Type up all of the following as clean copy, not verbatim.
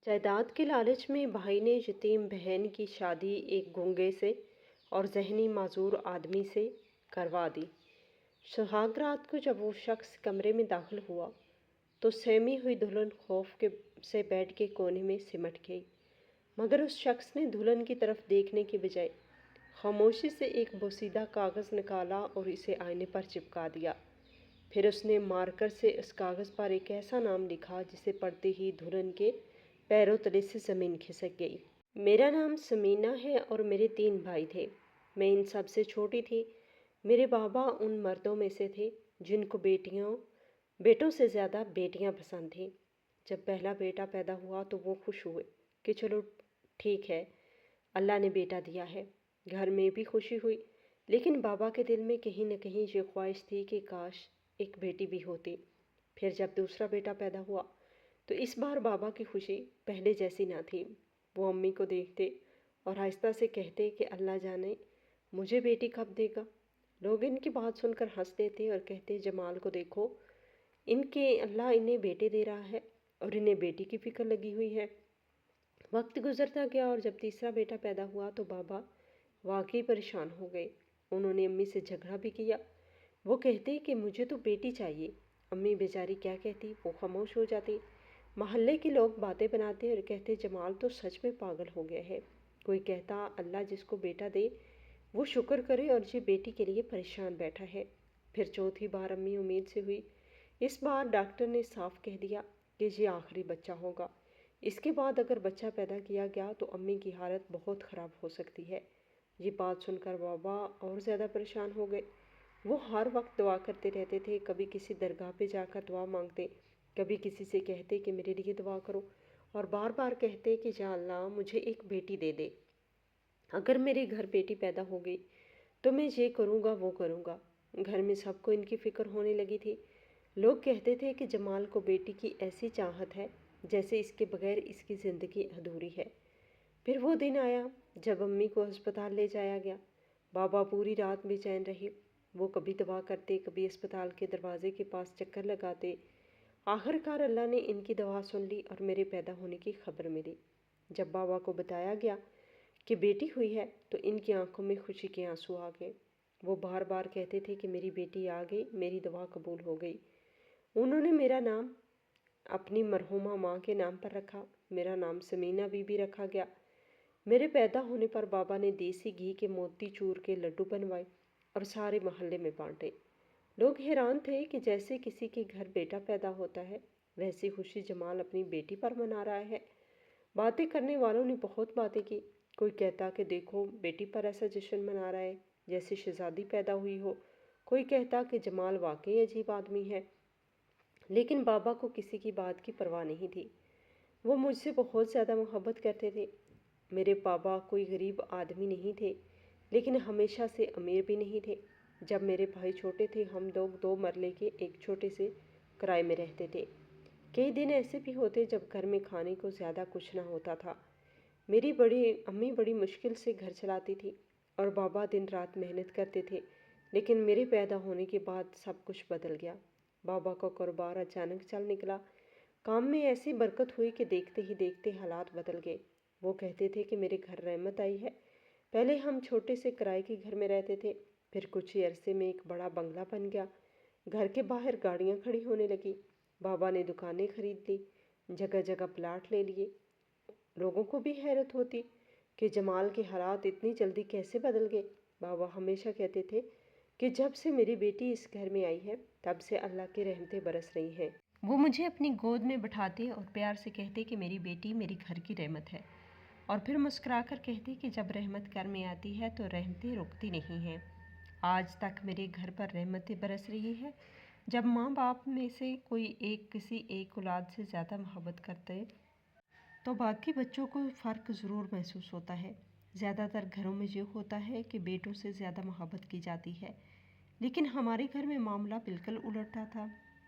جائیداد کے لالچ میں بھائی نے یتیم بہن کی شادی ایک گونگے سے اور ذہنی معذور آدمی سے کروا دی۔ سہاگ رات کو جب وہ شخص کمرے میں داخل ہوا تو سہمی ہوئی دلہن خوف سے بیڈ کے کونے میں سمٹ گئی، مگر اس شخص نے دلہن کی طرف دیکھنے کے بجائے خاموشی سے ایک بوسیدہ کاغذ نکالا اور اسے آئینے پر چپکا دیا۔ پھر اس نے مارکر سے اس کاغذ پر ایک ایسا نام لکھا جسے پڑھتے ہی دلہن کے پیروں تلے سے زمین کھسک گئی۔ میرا نام سمینہ ہے اور میرے 3 بھائی تھے۔ میں ان سب سے چھوٹی تھی۔ میرے بابا ان مردوں میں سے تھے جن کو بیٹوں سے زیادہ بیٹیاں پسند تھیں۔ جب پہلا بیٹا پیدا ہوا تو وہ خوش ہوئے کہ چلو ٹھیک ہے، اللہ نے بیٹا دیا ہے۔ گھر میں بھی خوشی ہوئی، لیکن بابا کے دل میں کہیں نہ کہیں یہ خواہش تھی کہ کاش ایک بیٹی بھی ہوتی۔ پھر جب دوسرا بیٹا پیدا ہوا تو اس بار بابا کی خوشی پہلے جیسی نہ تھی۔ وہ امی کو دیکھتے اور آہستہ سے کہتے کہ اللہ جانے مجھے بیٹی کب دے گا۔ لوگ ان کی بات سن کر ہنستے تھے اور کہتے جمال کو دیکھو، اللہ انہیں بیٹے دے رہا ہے اور انہیں بیٹی کی فکر لگی ہوئی ہے۔ وقت گزرتا گیا اور جب تیسرا بیٹا پیدا ہوا تو بابا واقعی پریشان ہو گئے۔ انہوں نے امی سے جھگڑا بھی کیا۔ وہ کہتے کہ مجھے تو بیٹی چاہیے۔ امی بیچاری کیا کہتی، وہ خاموش ہو جاتی۔ محلے کے لوگ باتیں بناتے اور کہتے جمال تو سچ میں پاگل ہو گیا ہے۔ کوئی کہتا اللہ جس کو بیٹا دے وہ شکر کرے اور یہ بیٹی کے لیے پریشان بیٹھا ہے۔ پھر چوتھی بار امی امید سے ہوئی۔ اس بار ڈاکٹر نے صاف کہہ دیا کہ یہ آخری بچہ ہوگا۔ اس کے بعد اگر بچہ پیدا کیا گیا تو امی کی حالت بہت خراب ہو سکتی ہے۔ یہ بات سن کر بابا اور زیادہ پریشان ہو گئے۔ وہ ہر وقت دعا کرتے رہتے تھے، کبھی کسی درگاہ پہ جا کر دعا مانگتے، کبھی کسی سے کہتے کہ میرے لیے دعا کرو، اور بار بار کہتے کہ یا اللہ مجھے ایک بیٹی دے دے۔ اگر میرے گھر بیٹی پیدا ہو گئی تو میں یہ کروں گا وہ کروں گا۔ گھر میں سب کو ان کی فکر ہونے لگی تھی۔ لوگ کہتے تھے کہ جمال کو بیٹی کی ایسی چاہت ہے جیسے اس کے بغیر اس کی زندگی ادھوری ہے۔ پھر وہ دن آیا جب امی کو ہسپتال لے جایا گیا۔ بابا پوری رات بے چین رہے۔ وہ کبھی دعا کرتے، کبھی اسپتال کے دروازے کے پاس چکر لگاتے۔ آخر کار اللہ نے ان کی دعا سن لی اور میرے پیدا ہونے کی خبر ملی۔ جب بابا کو بتایا گیا کہ بیٹی ہوئی ہے تو ان کی آنکھوں میں خوشی کے آنسو آ گئے۔ وہ بار بار کہتے تھے کہ میری بیٹی آ گئی، میری دعا قبول ہو گئی۔ انہوں نے میرا نام اپنی مرحومہ ماں کے نام پر رکھا۔ میرا نام سمینہ بی بی رکھا گیا۔ میرے پیدا ہونے پر بابا نے دیسی گھی کے موتی چور کے لڈو بنوائے اور سارے محلے میں بانٹے۔ لوگ حیران تھے کہ جیسے کسی کے گھر بیٹا پیدا ہوتا ہے ویسی خوشی جمال اپنی بیٹی پر منا رہا ہے۔ باتیں کرنے والوں نے بہت باتیں کی۔ کوئی کہتا کہ دیکھو بیٹی پر ایسا جشن منا رہا ہے جیسے شہزادی پیدا ہوئی ہو۔ کوئی کہتا کہ جمال واقعی عجیب آدمی ہے۔ لیکن بابا کو کسی کی بات کی پرواہ نہیں تھی۔ وہ مجھ سے بہت زیادہ محبت کرتے تھے۔ میرے بابا کوئی غریب آدمی نہیں تھے، لیکن ہمیشہ سے امیر بھی نہیں تھے۔ جب میرے بھائی چھوٹے تھے ہم لوگ 2 مرلے کے ایک چھوٹے سے کرائے میں رہتے تھے۔ کئی دن ایسے بھی ہوتے جب گھر میں کھانے کو زیادہ کچھ نہ ہوتا تھا۔ میری امی بڑی مشکل سے گھر چلاتی تھی اور بابا دن رات محنت کرتے تھے، لیکن میرے پیدا ہونے کے بعد سب کچھ بدل گیا۔ بابا کا کاروبار اچانک چل نکلا۔ کام میں ایسی برکت ہوئی کہ دیکھتے ہی دیکھتے حالات بدل گئے۔ وہ کہتے تھے کہ میرے گھر رحمت آئی ہے۔ پہلے ہم چھوٹے سے کرائے کے گھر میں رہتے تھے، پھر کچھ ہی عرصے میں ایک بڑا بنگلہ بن گیا۔ گھر کے باہر گاڑیاں کھڑی ہونے لگی۔ بابا نے دکانیں خرید لی، جگہ جگہ پلاٹ لے لیے۔ لوگوں کو بھی حیرت ہوتی کہ جمال کے حالات اتنی جلدی کیسے بدل گئے۔ بابا ہمیشہ کہتے تھے کہ جب سے میری بیٹی اس گھر میں آئی ہے تب سے اللہ کی رحمتیں برس رہی ہیں۔ وہ مجھے اپنی گود میں بٹھاتے اور پیار سے کہتے کہ میری بیٹی میری گھر کی رحمت ہے، اور پھر مسکرا کر کہتے کہ جب رحمت گھر میں آتی ہے تو رحمتیں رکتی نہیں ہیں۔ آج تک میرے گھر پر رحمتیں برس رہی ہے۔ جب ماں باپ میں سے کوئی ایک کسی ایک اولاد سے زیادہ محبت کرتے تو باقی بچوں کو فرق ضرور محسوس ہوتا ہے۔ زیادہ تر گھروں میں یہ ہوتا ہے کہ بیٹوں سے زیادہ محبت کی جاتی ہے، لیکن ہمارے گھر میں معاملہ بالکل الٹا تھا۔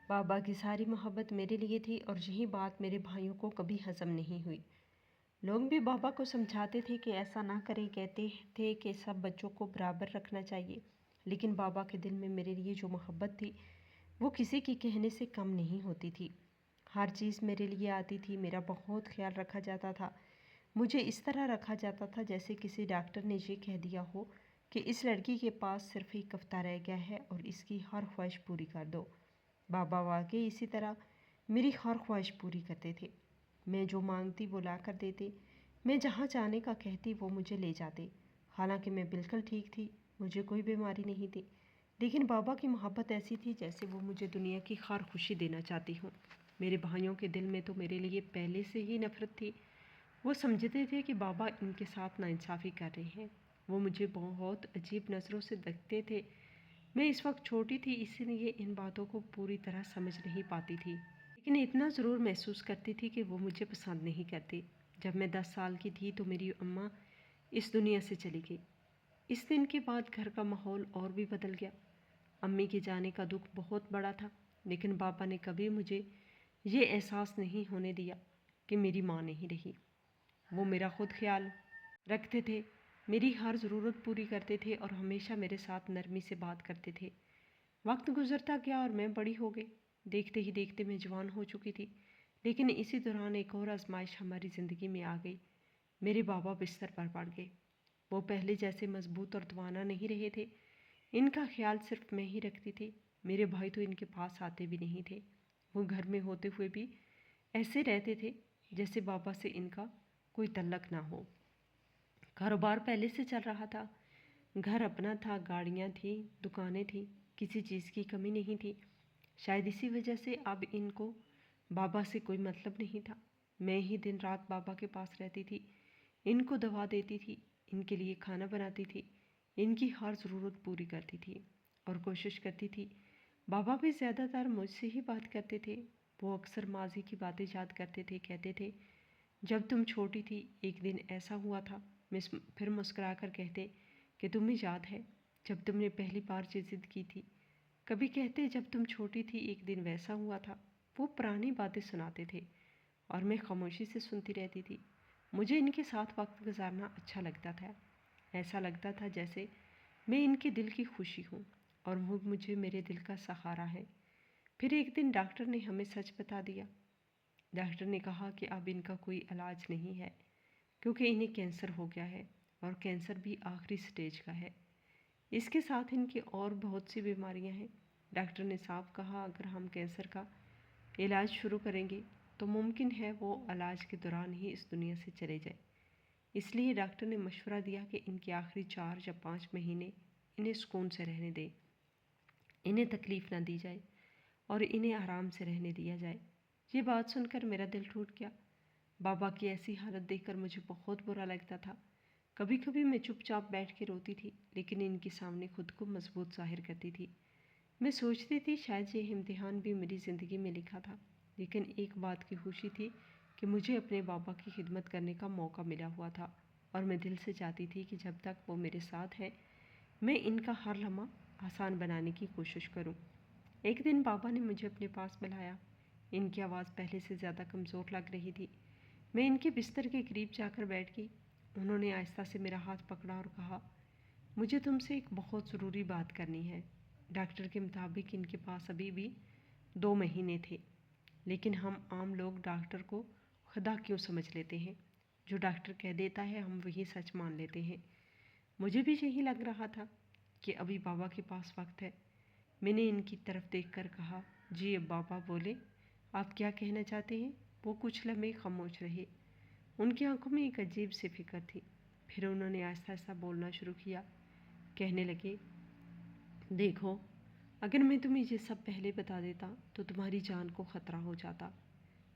بابا کی ساری محبت میرے لیے تھی اور یہی بات میرے بھائیوں کو کبھی ہضم نہیں ہوئی۔ لوگ بھی بابا کو سمجھاتے تھے کہ ایسا نہ کریں، کہتے تھے کہ سب بچوں کو برابر رکھنا چاہیے، لیکن بابا کے دل میں میرے لیے جو محبت تھی وہ کسی کے کہنے سے کم نہیں ہوتی تھی۔ ہر چیز میرے لیے آتی تھی، میرا بہت خیال رکھا جاتا تھا۔ مجھے اس طرح رکھا جاتا تھا جیسے کسی ڈاکٹر نے یہ کہہ دیا ہو کہ اس لڑکی کے پاس صرف ایک ہفتہ رہ گیا ہے اور اس کی ہر خواہش پوری کر دو۔ بابا واقعی اسی طرح میری ہر خواہش پوری کرتے تھے۔ میں جو مانگتی وہ لا کر دیتے، میں جہاں جانے کا کہتی وہ مجھے لے جاتے۔ حالانکہ میں بالکل ٹھیک تھی، مجھے کوئی بیماری نہیں تھی، لیکن بابا کی محبت ایسی تھی جیسے وہ مجھے دنیا کی ہر خوشی دینا چاہتی ہوں۔ میرے بھائیوں کے دل میں تو میرے لیے پہلے سے ہی نفرت تھی۔ وہ سمجھتے تھے کہ بابا ان کے ساتھ ناانصافی کر رہے ہیں۔ وہ مجھے بہت عجیب نظروں سے دیکھتے تھے۔ میں اس وقت چھوٹی تھی، اسی لیے ان باتوں کو پوری طرح سمجھ نہیں پاتی تھی، لیکن اتنا ضرور محسوس کرتی تھی کہ وہ مجھے پسند نہیں کرتے۔ جب میں 10 سال کی تھی تو میری اماں اس دنیا سے چلی گئی۔ اس دن کے بعد گھر کا ماحول اور بھی بدل گیا۔ امی کے جانے کا دکھ بہت بڑا تھا، لیکن بابا نے کبھی مجھے یہ احساس نہیں ہونے دیا کہ میری ماں نہیں رہی۔ وہ میرا خود خیال رکھتے تھے، میری ہر ضرورت پوری کرتے تھے اور ہمیشہ میرے ساتھ نرمی سے بات کرتے تھے۔ وقت گزرتا گیا اور میں بڑی ہو گئی۔ دیکھتے ہی دیکھتے میں جوان ہو چکی تھی، لیکن اسی دوران ایک اور آزمائش ہماری زندگی میں آ گئی۔ میرے بابا بستر پر پڑ گئے۔ وہ پہلے جیسے مضبوط اور توانا نہیں رہے تھے۔ ان کا خیال صرف میں ہی رکھتی تھی۔ میرے بھائی تو ان کے پاس آتے بھی نہیں تھے۔ وہ گھر میں ہوتے ہوئے بھی ایسے رہتے تھے جیسے بابا سے ان کا کوئی تعلق نہ ہو۔ کاروبار پہلے سے چل رہا تھا، گھر اپنا تھا، گاڑیاں تھیں، دکانیں تھیں، کسی چیز کی کمی نہیں تھی۔ شاید اسی وجہ سے اب ان کو بابا سے کوئی مطلب نہیں تھا۔ میں ہی دن رات بابا کے پاس رہتی تھی، ان کو دوا دیتی تھی، ان کے لیے کھانا بناتی تھی، ان کی ہر ضرورت پوری کرتی تھی اور کوشش کرتی تھی۔ بابا بھی زیادہ تر مجھ سے ہی بات کرتے تھے۔ وہ اکثر ماضی کی باتیں یاد کرتے تھے، کہتے تھے جب تم چھوٹی تھی ایک دن ایسا ہوا تھا، پھر مسکرا کر کہتے کہ تمہیں یاد ہے جب تم نے پہلی بار یہ ضد کی تھی۔ کبھی کہتے جب تم چھوٹی تھی ایک دن ویسا ہوا تھا۔ وہ پرانی باتیں سناتے تھے اور میں خاموشی سے سنتی رہتی تھی۔ مجھے ان کے ساتھ وقت گزارنا اچھا لگتا تھا۔ ایسا لگتا تھا جیسے میں ان کے دل کی خوشی ہوں اور وہ مجھے میرے دل کا سہارا ہے۔ پھر ایک دن ڈاکٹر نے ہمیں سچ بتا دیا۔ ڈاکٹر نے کہا کہ اب ان کا کوئی علاج نہیں ہے کیونکہ انہیں کینسر ہو گیا ہے اور کینسر بھی آخری سٹیج کا ہے۔ اس کے ساتھ ان کی اور بہت سی بیماریاں ہیں۔ ڈاکٹر نے صاف کہا اگر ہم کینسر کا علاج شروع کریں گے تو ممکن ہے وہ علاج کے دوران ہی اس دنیا سے چلے جائے۔ اس لیے ڈاکٹر نے مشورہ دیا کہ ان کے آخری 4 یا 5 مہینے انہیں سکون سے رہنے دیں، انہیں تکلیف نہ دی جائے اور انہیں آرام سے رہنے دیا جائے۔ یہ بات سن کر میرا دل ٹوٹ گیا۔ بابا کی ایسی حالت دیکھ کر مجھے بہت برا لگتا تھا۔ کبھی کبھی میں چپ چاپ بیٹھ کے روتی تھی، لیکن ان کے سامنے خود کو مضبوط ظاہر کرتی تھی۔ میں سوچتی تھی شاید یہ امتحان بھی میری زندگی میں لکھا تھا، لیکن ایک بات کی خوشی تھی کہ مجھے اپنے بابا کی خدمت کرنے کا موقع ملا ہوا تھا اور میں دل سے چاہتی تھی کہ جب تک وہ میرے ساتھ ہیں میں ان کا ہر لمحہ آسان بنانے کی کوشش کروں۔ ایک دن بابا نے مجھے اپنے پاس بلایا۔ ان کی آواز پہلے سے زیادہ کمزور لگ رہی تھی۔ میں ان کے بستر کے قریب جا کر بیٹھ گئی۔ انہوں نے آہستہ سے میرا ہاتھ پکڑا اور کہا مجھے تم سے ایک بہت ضروری بات کرنی ہے۔ ڈاکٹر کے مطابق ان کے پاس ابھی بھی 2 مہینے تھے، لیکن ہم عام لوگ ڈاکٹر کو خدا کیوں سمجھ لیتے ہیں؟ جو ڈاکٹر کہہ دیتا ہے ہم وہی سچ مان لیتے ہیں۔ مجھے بھی یہی لگ رہا تھا کہ ابھی بابا کے پاس وقت ہے۔ میں نے ان کی طرف دیکھ کر کہا جی اب بابا بولے، آپ کیا کہنا چاہتے ہیں؟ وہ کچھ لمحے خاموش رہے۔ ان کی آنکھوں میں ایک عجیب سی فکر تھی۔ پھر انہوں نے آہستہ آہستہ بولنا شروع کیا۔ کہنے لگے دیکھو اگر میں تمہیں یہ سب پہلے بتا دیتا تو تمہاری جان کو خطرہ ہو جاتا۔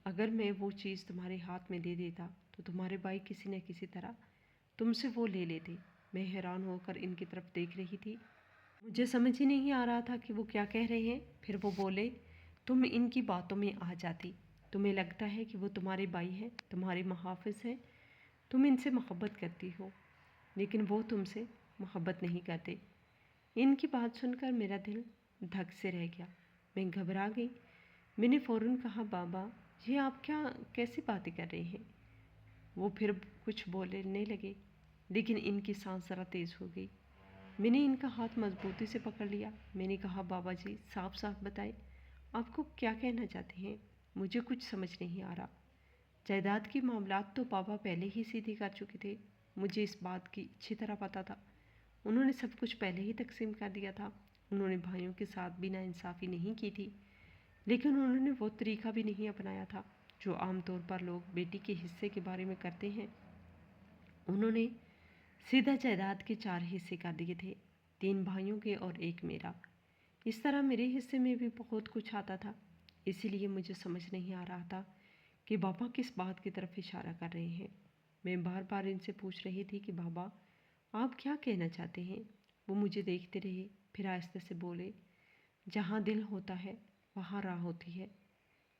اگر میں وہ چیز تمہارے ہاتھ میں دے دیتا تو تمہارے بھائی کسی نہ کسی طرح تم سے وہ لے لیتے۔ میں حیران ہو کر ان کی طرف دیکھ رہی تھی۔ مجھے سمجھ ہی نہیں آ رہا تھا کہ وہ کیا کہہ رہے ہیں۔ پھر وہ بولے تم ان کی باتوں میں آ جاتی۔ تمہیں لگتا ہے کہ وہ تمہارے بھائی ہیں، تمہارے محافظ ہیں، تم ان سے محبت کرتی ہو، لیکن وہ تم سے محبت نہیں کرتے۔ ان کی بات سن کر میرا دل دھک سے رہ گیا۔ میں گھبرا گئی۔ میں نے فوراً کہا بابا یہ آپ کیسی باتیں کر رہے ہیں؟ وہ پھر کچھ بولنے لگے، لیکن ان کی سانس ذرا تیز ہو گئی۔ میں نے ان کا ہاتھ مضبوطی سے پکڑ لیا۔ میں نے کہا بابا جی صاف صاف بتائیں آپ کو کیا کہنا چاہتے ہیں؟ مجھے کچھ سمجھ نہیں آ رہا۔ جائیداد کی معاملات تو پاپا پہلے ہی سیدھے کر چکے تھے، مجھے اس بات کی اچھی طرح پتہ تھا۔ انہوں نے سب کچھ پہلے ہی تقسیم کر دیا تھا۔ انہوں نے بھائیوں کے ساتھ بھی ناانصافی نہیں کی تھی، لیکن انہوں نے وہ طریقہ بھی نہیں اپنایا تھا جو عام طور پر لوگ بیٹی کے حصے کے بارے میں کرتے ہیں۔ انہوں نے سیدھا جائیداد کے 4 حصے کر دیے تھے، 3 بھائیوں کے اور 1 میرا۔ اس طرح میرے حصے میں بھی بہت کچھ آتا تھا، اسی لیے مجھے سمجھ نہیں آ رہا تھا کہ بابا کس بات کی طرف اشارہ کر رہے ہیں۔ میں بار بار ان سے پوچھ رہی تھی کہ بابا آپ کیا کہنا چاہتے ہیں؟ وہ مجھے دیکھتے رہے، پھر آہستہ سے بولے، جہاں دل ہوتا ہے وہاں راہ ہوتی ہے۔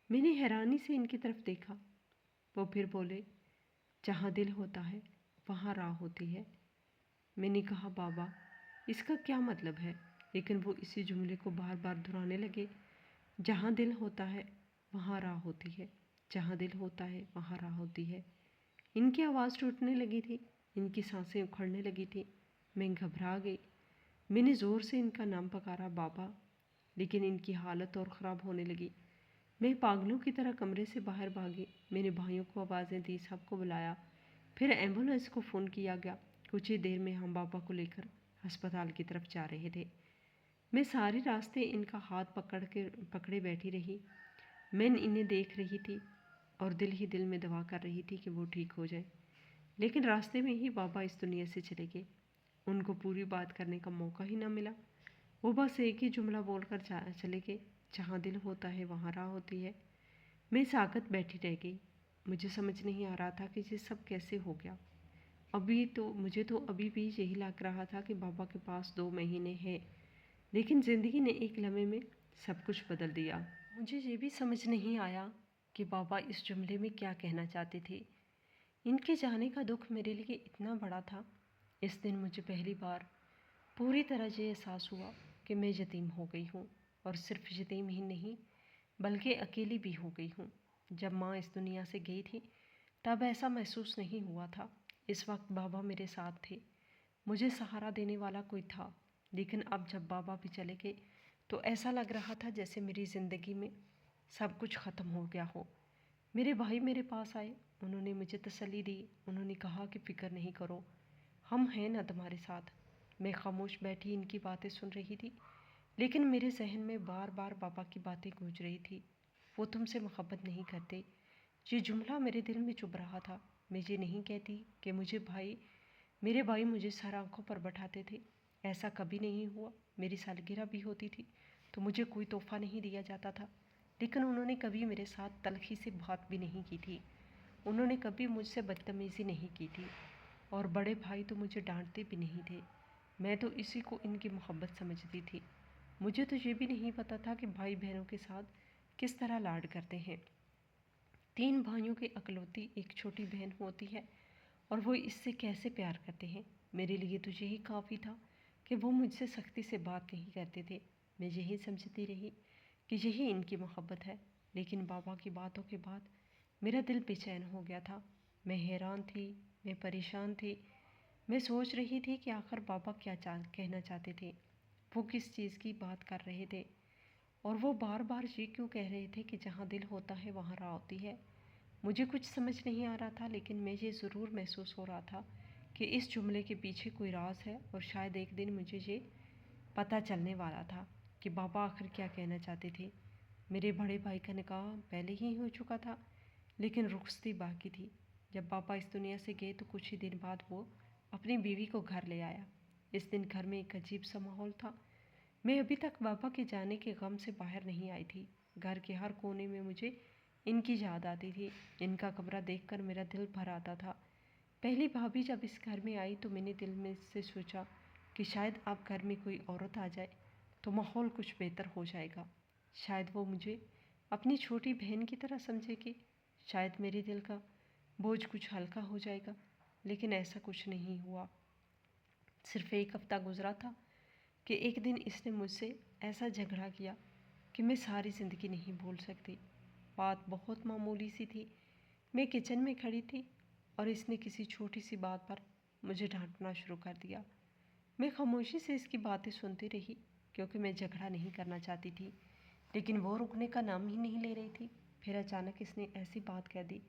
میں نے حیرانی سے ان کی طرف دیکھا۔ وہ پھر بولے، جہاں دل ہوتا ہے وہاں راہ ہوتی ہے۔ میں نے کہا، بابا اس کا کیا مطلب ہے؟ لیکن وہ اسی جملے کو بار بار دہرانے لگے، جہاں دل ہوتا ہے وہاں راہ ہوتی ہے، جہاں دل ہوتا ہے وہاں راہ ہوتی ہے۔ ان کی آواز ٹوٹنے لگی تھی، ان کی سانسیں اکھڑنے لگی تھی۔ میں گھبرا گئی۔ میں نے زور سے ان کا نام پکارا، بابا، لیکن ان کی حالت اور خراب ہونے لگی۔ میں پاگلوں کی طرح کمرے سے باہر بھاگی۔ میں نے بھائیوں کو آوازیں دی، سب کو بلایا، پھر ایمبولینس کو فون کیا گیا۔ کچھ ہی دیر میں ہم بابا کو لے کر ہسپتال کی طرف جا رہے تھے۔ میں سارے راستے ان کا ہاتھ پکڑے بیٹھی رہی۔ میں انہیں دیکھ رہی تھی اور دل ہی دل میں دعا کر رہی تھی کہ وہ ٹھیک ہو جائیں، لیکن راستے میں ہی بابا اس دنیا سے چلے گئے۔ ان کو پوری بات کرنے کا موقع ہی نہ ملا۔ وہ بس ایک ہی جملہ بول کر چلے گئے، جہاں دل ہوتا ہے وہاں راہ ہوتی ہے۔ میں ساکت بیٹھی رہ گئی۔ مجھے سمجھ نہیں آ رہا تھا کہ یہ سب کیسے ہو گیا۔ مجھے تو ابھی بھی یہی لگ رہا تھا کہ بابا کے پاس 2 مہینے ہیں، لیکن زندگی نے ایک لمحے میں سب کچھ بدل دیا۔ مجھے یہ بھی سمجھ نہیں آیا کہ بابا اس جملے میں کیا کہنا چاہتے تھے۔ ان کے جانے کا دکھ میرے لیے اتنا بڑا تھا۔ اس دن مجھے پہلی بار پوری طرح یہ احساس ہوا کہ میں یتیم ہو گئی ہوں، اور صرف یتیم ہی نہیں بلکہ اکیلی بھی ہو گئی ہوں۔ جب ماں اس دنیا سے گئی تھی تب ایسا محسوس نہیں ہوا تھا۔ اس وقت بابا میرے ساتھ تھے، مجھے سہارا دینے والا کوئی تھا، لیکن اب جب بابا بھی چلے گئے تو ایسا لگ رہا تھا جیسے میری زندگی میں سب کچھ ختم ہو گیا ہو۔ میرے بھائی میرے پاس آئے، انہوں نے مجھے تسلی دی۔ انہوں نے کہا کہ فکر نہیں کرو، ہم ہیں نا تمہارے ساتھ۔ میں خاموش بیٹھی ان کی باتیں سن رہی تھی، لیکن میرے ذہن میں بار بار بابا کی باتیں گونج رہی تھی، وہ تم سے محبت نہیں کرتے۔ یہ جملہ میرے دل میں چبھ رہا تھا۔ میں یہ نہیں کہتی کہ میرے بھائی مجھے سر آنکھوں پر بٹھاتے تھے، ایسا کبھی نہیں ہوا۔ میری سالگرہ بھی ہوتی تھی تو مجھے کوئی تحفہ نہیں دیا جاتا تھا، لیکن انہوں نے کبھی میرے ساتھ تلخی سے بات بھی نہیں کی تھی۔ انہوں نے کبھی مجھ سے بدتمیزی نہیں کی تھی، اور بڑے بھائی تو مجھے ڈانٹتے بھی نہیں تھے۔ میں تو اسی کو ان کی محبت سمجھتی تھی۔ مجھے تو یہ بھی نہیں پتا تھا کہ بھائی بہنوں کے ساتھ کس طرح لاڈ کرتے ہیں۔ 3 بھائیوں کی اکلوتی ایک چھوٹی بہن ہوتی ہے، اور وہ اس سے کیسے پیار کرتے ہیں۔ میرے لیے تو یہی کافی تھا کہ وہ مجھ سے سختی سے بات نہیں کرتے تھے۔ میں یہی سمجھتی رہی کہ یہی ان کی محبت ہے، لیکن بابا کی باتوں کے بعد میرا دل بے چین ہو گیا تھا۔ میں حیران تھی، میں پریشان تھی۔ میں سوچ رہی تھی کہ آخر بابا کیا کہنا چاہتے تھے، وہ کس چیز کی بات کر رہے تھے، اور وہ بار بار یہ کیوں کہہ رہے تھے کہ جہاں دل ہوتا ہے وہاں راہ ہوتی ہے۔ مجھے کچھ سمجھ نہیں آ رہا تھا، لیکن میں یہ ضرور محسوس ہو رہا تھا کہ اس جملے کے پیچھے کوئی راز ہے، اور شاید ایک دن مجھے یہ پتہ چلنے والا تھا کہ بابا آخر کیا کہنا چاہتے تھے۔ میرے بڑے بھائی کا نکاح پہلے ہی ہو چکا تھا، لیکن رخصتی باقی تھی۔ جب بابا اس دنیا سے گئے تو کچھ ہی دن بعد وہ اپنی بیوی کو گھر لے آیا۔ اس دن گھر میں ایک عجیب سا ماحول تھا۔ میں ابھی تک بابا کے جانے کے غم سے باہر نہیں آئی تھی۔ گھر کے ہر کونے میں مجھے ان کی یاد آتی تھی۔ ان کا کمرہ دیکھ کر میرا دل بھر آتا تھا۔ پہلی بھابھی جب اس گھر میں آئی تو میں نے دل میں سے سوچا کہ شاید اب گھر میں کوئی عورت آ جائے تو ماحول کچھ بہتر ہو جائے گا۔ شاید وہ مجھے اپنی چھوٹی بہن کی طرح سمجھے گی، شاید میرے دل کا بوجھ کچھ ہلکا ہو جائے گا، لیکن ایسا کچھ نہیں ہوا۔ صرف 1 ہفتہ گزرا تھا کہ ایک دن اس نے مجھ سے ایسا جھگڑا کیا کہ میں ساری زندگی نہیں بھول سکتی۔ بات بہت معمولی سی تھی۔ میں کچن میں کھڑی تھی اور اس نے کسی چھوٹی سی بات پر مجھے ڈانٹنا شروع کر دیا۔ میں خاموشی سے اس کی باتیں سنتی رہی، کیونکہ میں جھگڑا نہیں کرنا چاہتی تھی، لیکن وہ رکنے کا نام ہی نہیں لے رہی تھی۔ پھر اچانک اس نے ایسی بات کہہ دی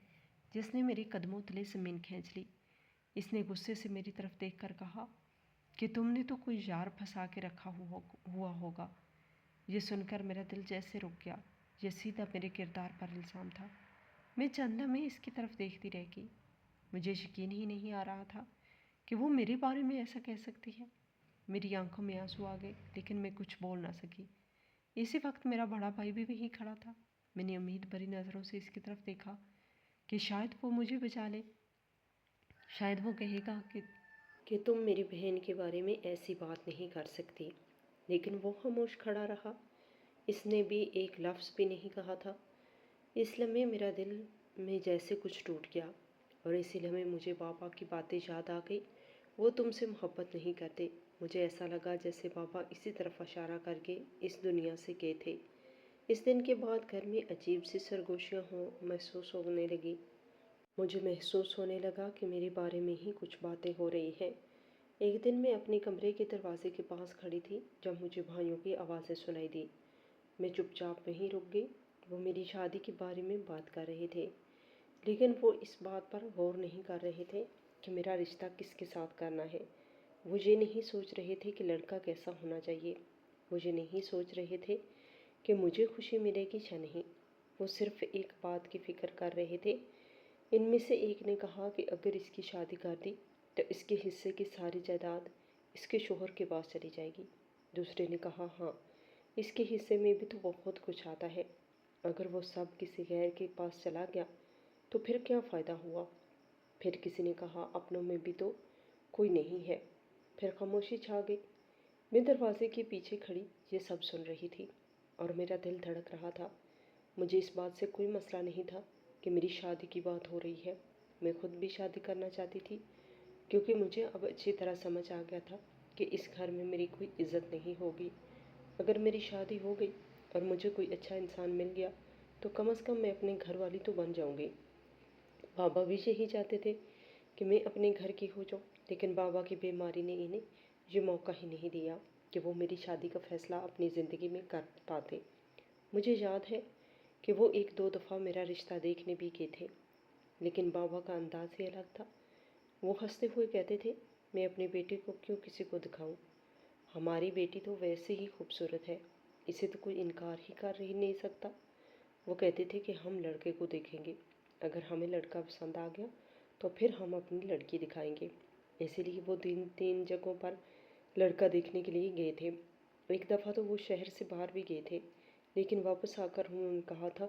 جس نے میرے قدموں تلے زمین کھینچ لی۔ اس نے غصے سے میری طرف دیکھ کر کہا کہ تم نے تو کوئی یار پھنسا کے رکھا ہوا ہوگا۔ یہ سن کر میرا دل جیسے رک گیا۔ یہ سیدھا میرے کردار پر الزام تھا۔ میں چند لمحے اس کی طرف دیکھتی رہ گئی۔ مجھے یقین ہی نہیں آ رہا تھا کہ وہ میرے بارے میں ایسا کہہ سکتی ہے۔ میری آنکھوں میں آنسو آ گئے لیکن میں کچھ بول نہ سکی۔ اسی وقت میرا بڑا بھائی بھی وہیں کھڑا تھا۔ میں نے امید بھری نظروں سے اس کی طرف دیکھا کہ شاید وہ مجھے بچا لے، شاید وہ کہے گا کہ تم میری بہن کے بارے میں ایسی بات نہیں کر سکتی، لیکن وہ خاموش کھڑا رہا۔ اس نے بھی ایک لفظ بھی نہیں کہا تھا۔ اس لمحے میرا دل میں جیسے کچھ ٹوٹ گیا، اور اسی لمحے مجھے بابا کی باتیں یاد آ گئی۔ وہ تم سے محبت نہیں کرتے۔ مجھے ایسا لگا جیسے بابا اسی طرف اشارہ کر کے اس دنیا سے گئے تھے۔ اس دن کے بعد گھر میں عجیب سی سرگوشیاں محسوس ہونے لگی۔ مجھے محسوس ہونے لگا کہ میرے بارے میں ہی کچھ باتیں ہو رہی ہیں۔ ایک دن میں اپنے کمرے کے دروازے کے پاس کھڑی تھی جب مجھے بھائیوں کی آوازیں سنائی دی۔ میں چپ چاپ وہیں رک گئی۔ وہ میری شادی کے بارے میں بات کر رہے تھے، لیکن وہ اس بات پر غور نہیں کر رہے تھے کہ میرا رشتہ کس کے ساتھ کرنا ہے۔ وہ یہ نہیں سوچ رہے تھے کہ لڑکا کیسا ہونا چاہیے۔ وہ یہ نہیں سوچ رہے تھے کہ مجھے خوشی ملے گی یا نہیں۔ وہ صرف ایک بات کی فکر کر رہے تھے۔ ان میں سے ایک نے کہا کہ اگر اس کی شادی کر دی تو اس کے حصے کی ساری جائیداد اس کے شوہر کے پاس چلی جائے گی۔ دوسرے نے کہا ہاں، اس کے حصے میں بھی تو بہت کچھ آتا ہے۔ اگر وہ سب کسی غیر کے پاس چلا گیا تو پھر کیا فائدہ ہوا؟ پھر کسی نے کہا اپنوں میں بھی تو کوئی نہیں ہے۔ پھر خاموشی چھا گئی۔ میں دروازے کے پیچھے کھڑی یہ سب سن رہی تھی اور میرا دل دھڑک رہا تھا۔ مجھے اس بات سے کوئی مسئلہ نہیں تھا کہ میری شادی کی بات ہو رہی ہے۔ میں خود بھی شادی کرنا چاہتی تھی، کیونکہ مجھے اب اچھی طرح سمجھ آ گیا تھا کہ اس گھر میں میری کوئی عزت نہیں ہوگی۔ اگر میری شادی ہو گئی اور مجھے کوئی اچھا انسان مل گیا تو کم از کم میں اپنے گھر والی تو بن جاؤں گی۔ بابا بھی یہی چاہتے تھے کہ میں اپنے گھر کی ہو جاؤں، لیکن بابا کی بیماری نے انہیں یہ موقع ہی نہیں دیا کہ وہ میری شادی کا فیصلہ اپنی زندگی میں کر پاتے۔ مجھے یاد ہے کہ وہ ایک دو دفعہ میرا رشتہ دیکھنے بھی گئے تھے، لیکن بابا کا انداز ہی الگ تھا۔ وہ ہنستے ہوئے کہتے تھے میں اپنے بیٹے کو کیوں کسی کو دکھاؤں؟ ہماری بیٹی تو ویسے ہی خوبصورت ہے، اسے تو کوئی انکار ہی کر ہی نہیں سکتا۔ وہ کہتے تھے کہ ہم لڑکے کو دیکھیں گے، اگر ہمیں لڑکا پسند آ گیا تو پھر ہم اپنی لڑکی دکھائیں گے۔ اسی لیے وہ تین جگہوں پر لڑکا دیکھنے کے لیے گئے تھے۔ ایک دفعہ تو وہ شہر سے باہر بھی گئے تھے، لیکن واپس آ کر انہوں نے کہا تھا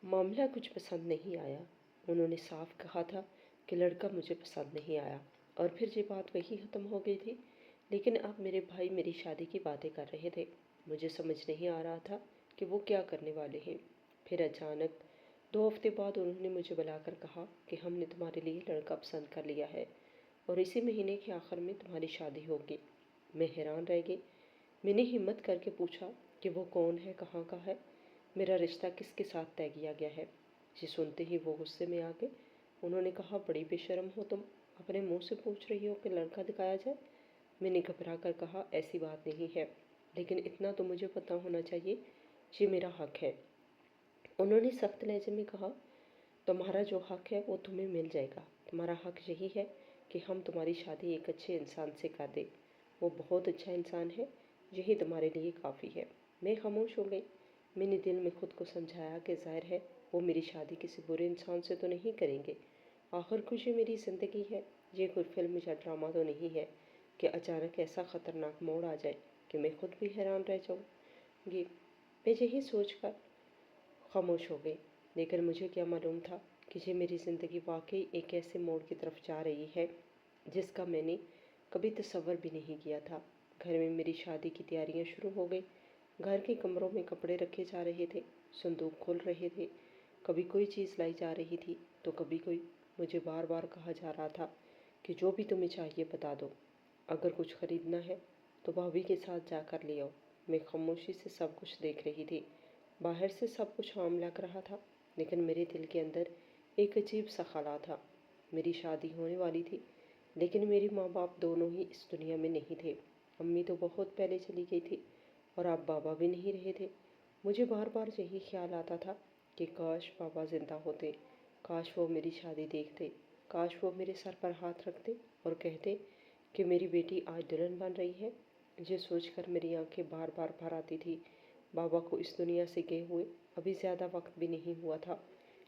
معاملہ کچھ پسند نہیں آیا۔ انہوں نے صاف کہا تھا کہ لڑکا مجھے پسند نہیں آیا، اور پھر یہ بات وہی ختم ہو گئی تھی۔ لیکن اب میرے بھائی میری شادی کی باتیں کر رہے تھے۔ مجھے سمجھ نہیں آ رہا تھا کہ وہ کیا کرنے والے ہیں۔ پھر اچانک 2 ہفتے بعد انہوں نے مجھے بلا کر کہا کہ ہم نے تمہارے لیے لڑکا پسند کر لیا ہے اور اسی مہینے کے آخر میں تمہاری شادی ہوگی۔ میں حیران رہ گئی۔ میں نے ہمت کر کے پوچھا کہ وہ کون ہے، کہاں کا ہے، میرا رشتہ کس کے ساتھ طے کیا گیا ہے؟ یہ سنتے ہی وہ غصے میں آ گئے۔ انہوں نے کہا بڑی بے شرم ہو تم، اپنے منہ سے پوچھ رہی ہو کہ لڑکا دکھایا جائے؟ میں نے گھبرا کر کہا ایسی بات نہیں ہے، لیکن اتنا تو مجھے پتہ ہونا چاہیے، یہ میرا حق ہے۔ انہوں نے سخت لہجے میں کہا تمہارا جو حق ہے وہ تمہیں مل جائے گا۔ تمہارا حق یہی ہے کہ ہم تمہاری شادی ایک اچھے انسان سے کر دیں۔ وہ بہت اچھا انسان ہے، یہی تمہارے لیے کافی ہے۔ میں خاموش ہو گئی۔ میں نے دل میں خود کو سمجھایا کہ ظاہر ہے وہ میری شادی کسی برے انسان سے تو نہیں کریں گے۔ آخر کچھ یہ میری زندگی ہے، یہ کوئی فلم یا ڈرامہ تو نہیں ہے کہ اچانک ایسا خطرناک موڑ آ جائے کہ میں خود بھی حیران رہ جاؤں گی۔ میں یہی سوچ کر خاموش ہو گئی، لیکن مجھے کیا معلوم تھا کہ یہ میری زندگی واقعی ایک ایسے موڑ کی طرف جا رہی ہے جس کا میں نے کبھی تصور بھی نہیں کیا تھا۔ گھر میں میری شادی کی تیاریاں شروع ہو گئی۔ گھر کے کمروں میں کپڑے رکھے جا رہے تھے، صندوق کھل رہے تھے، کبھی کوئی چیز لائی جا رہی تھی تو کبھی کوئی۔ مجھے بار بار کہا جا رہا تھا کہ جو بھی تمہیں چاہیے بتا دو، اگر کچھ خریدنا ہے تو بھابھی کے ساتھ جا کر لے آؤ۔ میں خاموشی سے سب کچھ دیکھ رہی تھی۔ باہر سے سب کچھ عام لگ رہا تھا، لیکن میرے دل کے اندر ایک عجیب سا خلا تھا۔ میری شادی ہونے والی تھی، لیکن میرے ماں باپ دونوں ہی اس دنیا میں نہیں تھے۔ امی تو بہت پہلے چلی گئی تھی اور اب بابا بھی نہیں رہے تھے۔ مجھے بار بار یہی خیال آتا تھا کہ کاش پاپا زندہ ہوتے، کاش وہ میری شادی دیکھتے، کاش وہ میرے سر پر ہاتھ رکھتے اور کہتے کہ میری بیٹی آج دلہن بن رہی ہے۔ یہ سوچ کر میری آنکھیں بار بار بھر آتی تھی۔ بابا کو اس دنیا سے گئے ہوئے ابھی زیادہ وقت بھی نہیں ہوا تھا۔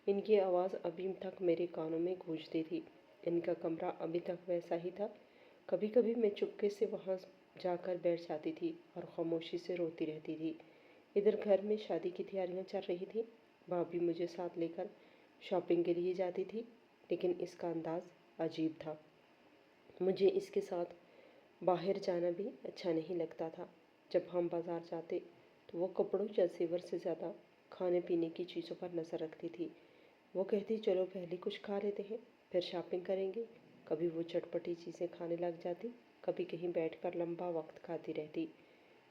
ان کی آواز ابھی تک میرے کانوں میں گونجتی تھی۔ ان کا کمرہ ابھی تک ویسا ہی تھا۔ کبھی کبھی میں چپکے سے وہاں جا کر بیٹھ جاتی تھی اور خاموشی سے روتی رہتی تھی۔ ادھر گھر میں شادی کی تیاریاں چل رہی تھی۔ بھابھی مجھے ساتھ لے کر شاپنگ کے لیے جاتی تھی، لیکن اس کا انداز عجیب تھا۔ مجھے اس کے ساتھ باہر جانا بھی اچھا نہیں لگتا تھا۔ جب ہم بازار جاتے تو وہ کپڑوں یا زیور سے زیادہ کھانے پینے کی چیزوں پر نظر رکھتی تھی۔ وہ کہتی چلو پہلے کچھ کھا لیتے ہیں پھر شاپنگ کریں گے۔ کبھی وہ چٹپٹی چیزیں کھانے لگ جاتی، کبھی کہیں بیٹھ کر لمبا وقت کھاتی رہتی۔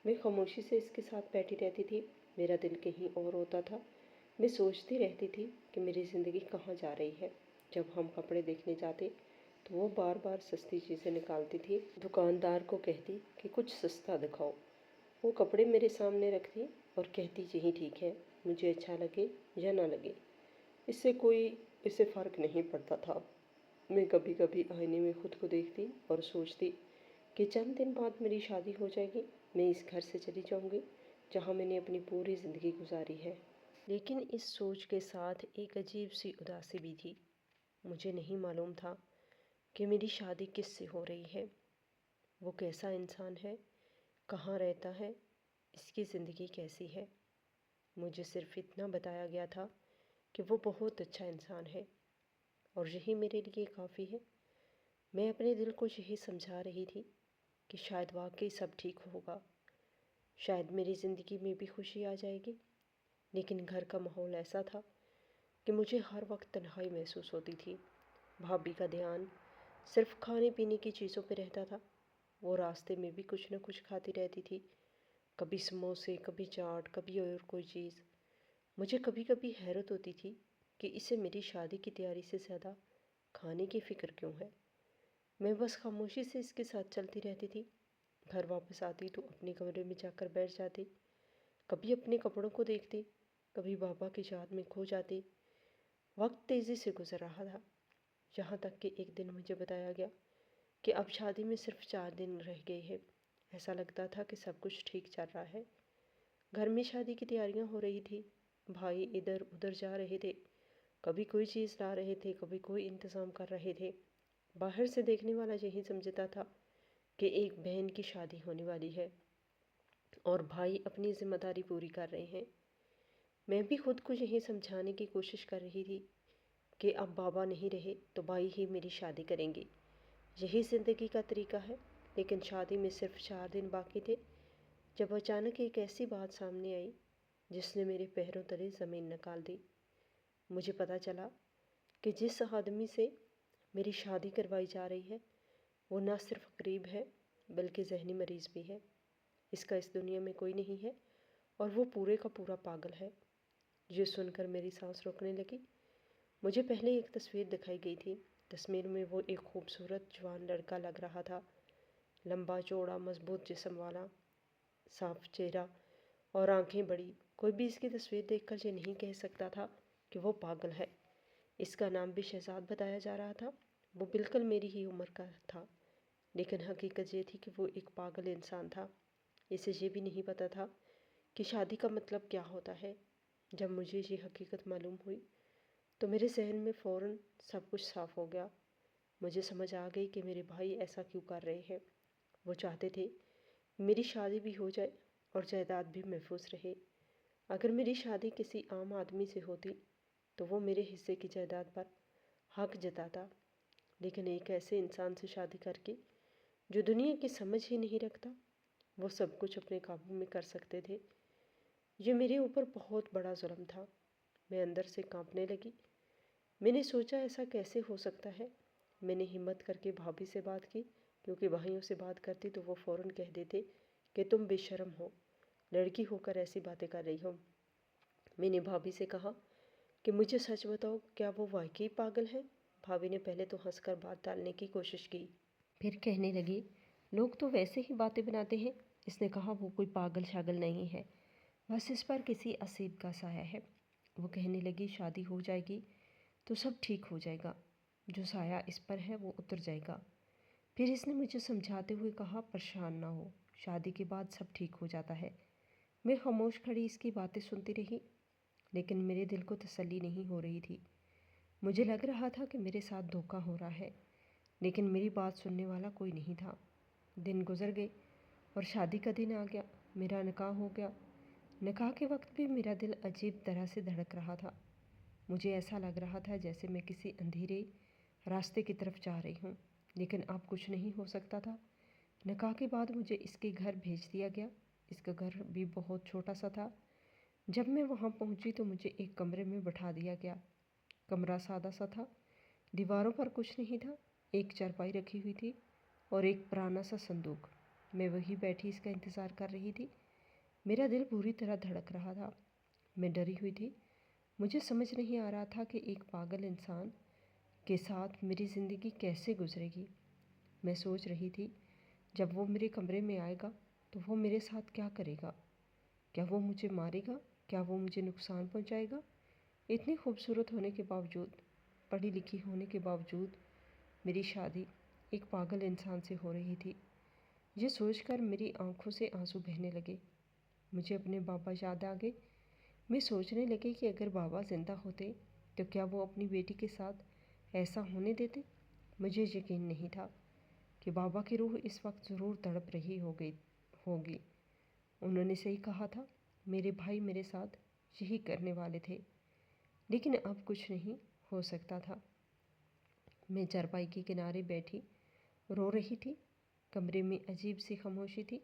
میں خاموشی سے اس کے ساتھ بیٹھی رہتی تھی۔ میرا دل کہیں اور ہوتا تھا۔ میں سوچتی رہتی تھی کہ میری زندگی کہاں جا رہی ہے۔ جب ہم کپڑے دیکھنے جاتے تو وہ بار بار سستی چیزیں نکالتی تھی۔ دکاندار کو کہتی کہ کچھ سستا دکھاؤ۔ وہ کپڑے میرے سامنے رکھتی اور کہتی یہی ٹھیک ہے، مجھے اچھا لگے یا نہ لگے، اسے فرق نہیں پڑتا تھا۔ میں کبھی کبھی آئینے میں خود کو دیکھتی اور سوچتی کہ چند دن بعد میری شادی ہو جائے گی، میں اس گھر سے چلی جاؤں گی جہاں میں نے اپنی پوری زندگی گزاری ہے۔ لیکن اس سوچ کے ساتھ ایک عجیب سی اداسی بھی تھی۔ مجھے نہیں معلوم تھا کہ میری شادی کس سے ہو رہی ہے، وہ کیسا انسان ہے، کہاں رہتا ہے، اس کی زندگی کیسی ہے۔ مجھے صرف اتنا بتایا گیا تھا کہ وہ بہت اچھا انسان ہے اور یہی میرے لیے کافی ہے۔ میں اپنے دل کو یہی سمجھا رہی تھی کہ شاید واقعی سب ٹھیک ہوگا، شاید میری زندگی میں بھی خوشی آ جائے گی۔ لیکن گھر کا ماحول ایسا تھا کہ مجھے ہر وقت تنہائی محسوس ہوتی تھی۔ بھابھی کا دھیان صرف کھانے پینے کی چیزوں پہ رہتا تھا۔ وہ راستے میں بھی کچھ نہ کچھ کھاتی رہتی تھی، کبھی سموسے، کبھی چاٹ، کبھی اور کوئی چیز۔ مجھے کبھی کبھی حیرت ہوتی تھی کہ اسے میری شادی کی تیاری سے زیادہ کھانے کی فکر کیوں ہے۔ میں بس خاموشی سے اس کے ساتھ چلتی رہتی تھی۔ گھر واپس آتی تو اپنے کمرے میں جا کر بیٹھ جاتی، کبھی اپنے کپڑوں کو دیکھتی، کبھی بابا کی یاد میں کھو جاتی۔ وقت تیزی سے گزر رہا تھا، یہاں تک کہ ایک دن مجھے بتایا گیا کہ اب شادی میں صرف 4 دن رہ گئے ہیں۔ ایسا لگتا تھا کہ سب کچھ ٹھیک چل رہا ہے۔ گھر میں شادی کی تیاریاں ہو رہی تھی، بھائی ادھر ادھر جا رہے تھے، کبھی کوئی چیز لا رہے تھے، کبھی کوئی انتظام کر رہے تھے۔ باہر سے دیکھنے والا یہی سمجھتا تھا کہ ایک بہن کی شادی ہونے والی ہے اور بھائی اپنی ذمہ داری پوری کر رہے ہیں۔ میں بھی خود کو یہی سمجھانے کی کوشش کر رہی تھی کہ اب بابا نہیں رہے تو بھائی ہی میری شادی کریں گے، یہی زندگی کا طریقہ ہے۔ لیکن شادی میں صرف 4 دن باقی تھے جب اچانک ایک ایسی بات سامنے آئی جس نے میرے پیروں تلے زمین نکال دی۔ مجھے پتہ چلا کہ جس آدمی سے میری شادی کروائی جا رہی ہے وہ نہ صرف غریب ہے بلکہ ذہنی مریض بھی ہے۔ اس کا اس دنیا میں کوئی نہیں ہے اور وہ پورے کا پورا پاگل ہے۔ یہ سن کر میری سانس روکنے لگی۔ مجھے پہلے ایک تصویر دکھائی گئی تھی۔ تصویر میں وہ ایک خوبصورت جوان لڑکا لگ رہا تھا، لمبا چوڑا مضبوط جسم والا، صاف چہرہ اور آنکھیں بڑی۔ کوئی بھی اس کی تصویر دیکھ کر یہ نہیں کہہ سکتا تھا کہ وہ پاگل ہے۔ اس کا نام بھی شہزاد بتایا جا رہا تھا۔ وہ بالکل میری ہی عمر کا تھا، لیکن حقیقت یہ تھی کہ وہ ایک پاگل انسان تھا۔ اسے یہ بھی نہیں پتہ تھا کہ شادی کا مطلب کیا ہوتا ہے۔ جب مجھے یہ حقیقت معلوم ہوئی تو میرے ذہن میں فوراً سب کچھ صاف ہو گیا۔ مجھے سمجھ آ گئی کہ میرے بھائی ایسا کیوں کر رہے ہیں۔ وہ چاہتے تھے میری شادی بھی ہو جائے اور جائیداد بھی محفوظ رہے۔ اگر میری شادی کسی عام آدمی سے ہوتی تو وہ میرے حصے کی جائیداد پر حق جتاتا، لیکن ایک ایسے انسان سے شادی کر کے جو دنیا کی سمجھ ہی نہیں رکھتا، وہ سب کچھ اپنے قابو میں کر سکتے تھے۔ یہ میرے اوپر بہت بڑا ظلم تھا۔ میں اندر سے کانپنے لگی۔ میں نے سوچا ایسا کیسے ہو سکتا ہے۔ میں نے ہمت کر کے بھابھی سے بات کی، کیونکہ بھائیوں سے بات کرتی تو وہ فوراً کہہ دیتے کہ تم بے شرم ہو، لڑکی ہو کر ایسی باتیں کر رہی ہو۔ میں نے بھابھی سے کہا کہ مجھے سچ بتاؤ، کیا وہ واقعی پاگل ہے؟ بھابھی نے پہلے تو ہنس کر بات ٹالنے کی کوشش کی، پھر کہنے لگی لوگ تو ویسے ہی باتیں بناتے ہیں۔ اس نے کہا وہ کوئی پاگل شاگل نہیں ہے، بس اس پر کسی اسیب کا سایہ ہے۔ وہ کہنے لگی شادی ہو جائے گی تو سب ٹھیک ہو جائے گا، جو سایہ اس پر ہے وہ اتر جائے گا۔ پھر اس نے مجھے سمجھاتے ہوئے کہا پریشان نہ ہو، شادی کے بعد سب ٹھیک ہو جاتا ہے۔ میں خاموش کھڑی اس کی باتیں سنتی رہی، لیکن میرے دل کو تسلی نہیں ہو رہی تھی۔ مجھے لگ رہا تھا کہ میرے ساتھ دھوکہ ہو رہا ہے، لیکن میری بات سننے والا کوئی نہیں تھا۔ دن گزر گئے اور شادی کا دن آ گیا، میرا نکاح ہو گیا۔ نکاح کے وقت بھی میرا دل عجیب طرح سے دھڑک رہا تھا۔ مجھے ایسا لگ رہا تھا جیسے میں کسی اندھیرے راستے کی طرف جا رہی ہوں، لیکن اب کچھ نہیں ہو سکتا تھا۔ نکاح کے بعد مجھے اس کے گھر بھیج دیا گیا۔ اس کا گھر بھی بہت چھوٹا سا تھا۔ جب میں وہاں پہنچی تو مجھے ایک کمرے میں بٹھا دیا گیا۔ کمرہ سادہ سا تھا، دیواروں پر کچھ نہیں تھا، ایک چارپائی رکھی ہوئی تھی اور ایک پرانا سا صندوق۔ میں وہیں بیٹھی اس کا انتظار کر رہی تھی۔ میرا دل بری طرح دھڑک رہا تھا، میں ڈری ہوئی تھی۔ مجھے سمجھ نہیں آ رہا تھا کہ ایک پاگل انسان کے ساتھ میری زندگی کیسے گزرے گی۔ میں سوچ رہی تھی جب وہ میرے کمرے میں آئے گا تو وہ میرے ساتھ کیا کرے گا؟ کیا وہ مجھے مارے گا؟ کیا وہ مجھے نقصان پہنچائے گا؟ اتنی خوبصورت ہونے کے باوجود، پڑھی لکھی ہونے کے باوجود میری شادی ایک پاگل انسان سے ہو رہی تھی۔ یہ سوچ کر میری آنکھوں سے آنسو بہنے لگے۔ مجھے اپنے بابا یاد آ گئے۔ میں سوچنے لگی کہ اگر بابا زندہ ہوتے تو کیا وہ اپنی بیٹی کے ساتھ ایسا ہونے دیتے؟ مجھے یقین نہیں تھا کہ بابا کی روح اس وقت ضرور تڑپ رہی ہوگی۔ انہوں نے صحیح کہا تھا، میرے بھائی میرے ساتھ یہی کرنے والے تھے، لیکن اب کچھ نہیں ہو سکتا تھا۔ میں چارپائی کے کنارے بیٹھی رو رہی تھی۔ کمرے میں عجیب سی خاموشی تھی۔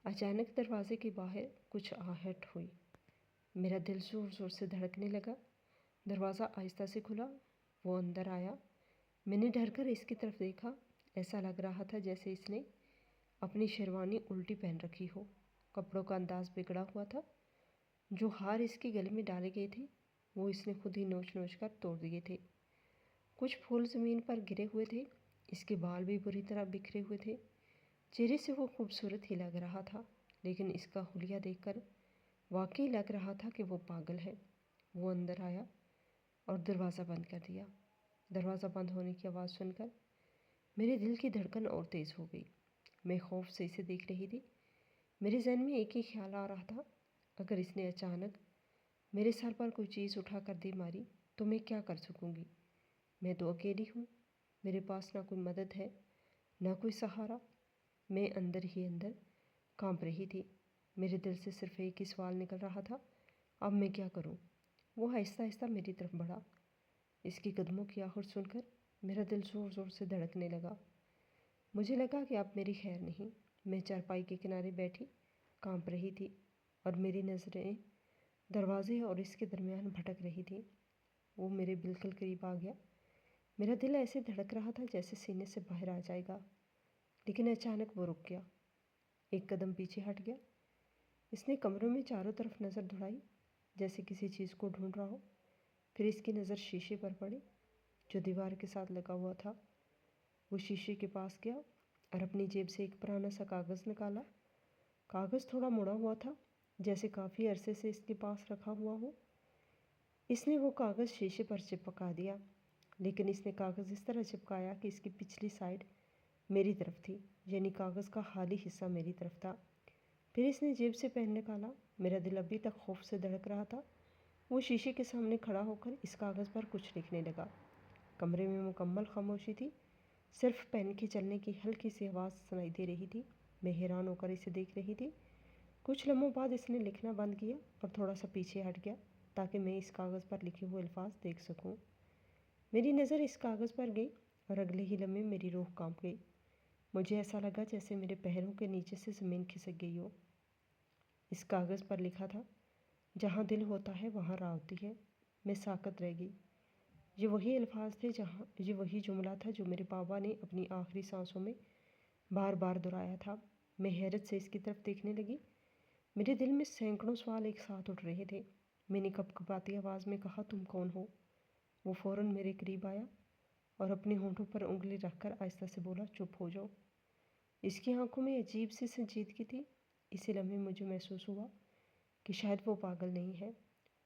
اچانک دروازے کے باہر کچھ آہٹ ہوئی۔ میرا دل زور زور سے دھڑکنے لگا۔ دروازہ آہستہ سے کھلا، وہ اندر آیا۔ میں نے ڈر کر اس کی طرف دیکھا۔ ایسا لگ رہا تھا جیسے اس نے اپنی شیروانی الٹی پہن رکھی ہو۔ کپڑوں کا انداز بگڑا ہوا تھا۔ جو ہار اس کے گلے میں ڈالے گئے تھے وہ اس نے خود ہی نوچ نوچ کر توڑ دیے تھے۔ کچھ پھول زمین پر گرے ہوئے تھے۔ اس کے بال بھی بری طرح بکھرے ہوئے تھے۔ چہرے سے وہ خوبصورت ہی لگ رہا تھا، لیکن اس کا حلیہ دیکھ کر واقعی لگ رہا تھا کہ وہ پاگل ہے۔ وہ اندر آیا اور دروازہ بند کر دیا۔ دروازہ بند ہونے کی آواز سن کر میرے دل کی دھڑکن اور تیز ہو گئی۔ میں خوف سے اسے دیکھ رہی تھی۔ میرے ذہن میں ایک ہی خیال آ رہا تھا، اگر اس نے اچانک میرے سر پر کوئی چیز اٹھا کر دے ماری تو میں کیا کر سکوں گی؟ میں تو اکیلی ہوں، میرے پاس نہ کوئی مدد ہے، نہ کوئی سہارا۔ میں اندر ہی اندر کانپ رہی تھی۔ میرے دل سے صرف ایک ہی سوال نکل رہا تھا، اب میں کیا کروں؟ وہ آہستہ آہستہ میری طرف بڑھا۔ اس کی قدموں کی آہٹ سن کر میرا دل زور زور سے دھڑکنے لگا۔ مجھے لگا کہ اب میری خیر نہیں۔ میں چارپائی کے کنارے بیٹھی کانپ رہی تھی اور میری نظریں دروازے اور اس کے درمیان بھٹک رہی تھیں۔ وہ میرے بالکل قریب آ گیا۔ میرا دل ایسے دھڑک رہا تھا جیسے سینے سے باہر آ جائے گا، لیکن اچانک وہ رک گیا، ایک قدم پیچھے ہٹ گیا۔ اس نے کمروں میں چاروں طرف نظر دوڑائی جیسے کسی چیز کو ڈھونڈ رہا ہو۔ پھر اس کی نظر شیشے پر پڑی جو دیوار کے ساتھ لگا ہوا تھا۔ وہ شیشے کے پاس گیا اور اپنی جیب سے ایک پرانا سا کاغذ نکالا۔ کاغذ تھوڑا مڑا ہوا تھا، جیسے کافی عرصے سے اس کے پاس رکھا ہوا ہو۔ اس نے وہ کاغذ شیشے پر چپکا دیا، لیکن اس نے کاغذ اس طرح چپکایا کہ اس کی پچھلی سائڈ میری طرف تھی، یعنی کاغذ کا خالی حصہ میری طرف تھا۔ پھر اس نے جیب سے پین نکالا۔ میرا دل ابھی تک خوف سے دھڑک رہا تھا۔ وہ شیشے کے سامنے کھڑا ہو کر اس کاغذ پر کچھ لکھنے لگا۔ کمرے میں مکمل خاموشی تھی، صرف پین کے چلنے کی ہلکی سی آواز سنائی دے رہی تھی۔ میں حیران ہو کر اسے دیکھ رہی تھی۔ کچھ لمحوں بعد اس نے لکھنا بند کیا اور تھوڑا سا پیچھے ہٹ گیا تاکہ میں اس کاغذ پر لکھے ہوئے الفاظ دیکھ سکوں۔ میری نظر اس کاغذ پر گئی اور اگلے ہی لمحے میری روح کانپ گئی۔ مجھے ایسا لگا جیسے میرے پیروں کے نیچے سے زمین کھسک گئی ہو۔ اس کاغذ پر لکھا تھا، جہاں دل ہوتا ہے وہاں راہ ہوتی ہے۔ میں ساکت رہ گئی۔ یہ وہی الفاظ تھے، یہ وہی جملہ تھا جو میرے بابا نے اپنی آخری سانسوں میں بار بار دہرایا تھا۔ میں حیرت سے اس کی طرف دیکھنے لگی۔ میرے دل میں سینکڑوں سوال ایک ساتھ اٹھ رہے تھے۔ میں نے کپکپاتی آواز میں کہا، تم کون ہو؟ وہ فوراً میرے قریب آیا اور اپنے ہونٹوں پر انگلی رکھ کر آہستہ سے بولا، چپ ہو جاؤ۔ اس کی آنکھوں میں عجیب سی سنجیدگی تھی۔ اسی لمحے مجھے محسوس ہوا کہ شاید وہ پاگل نہیں ہے،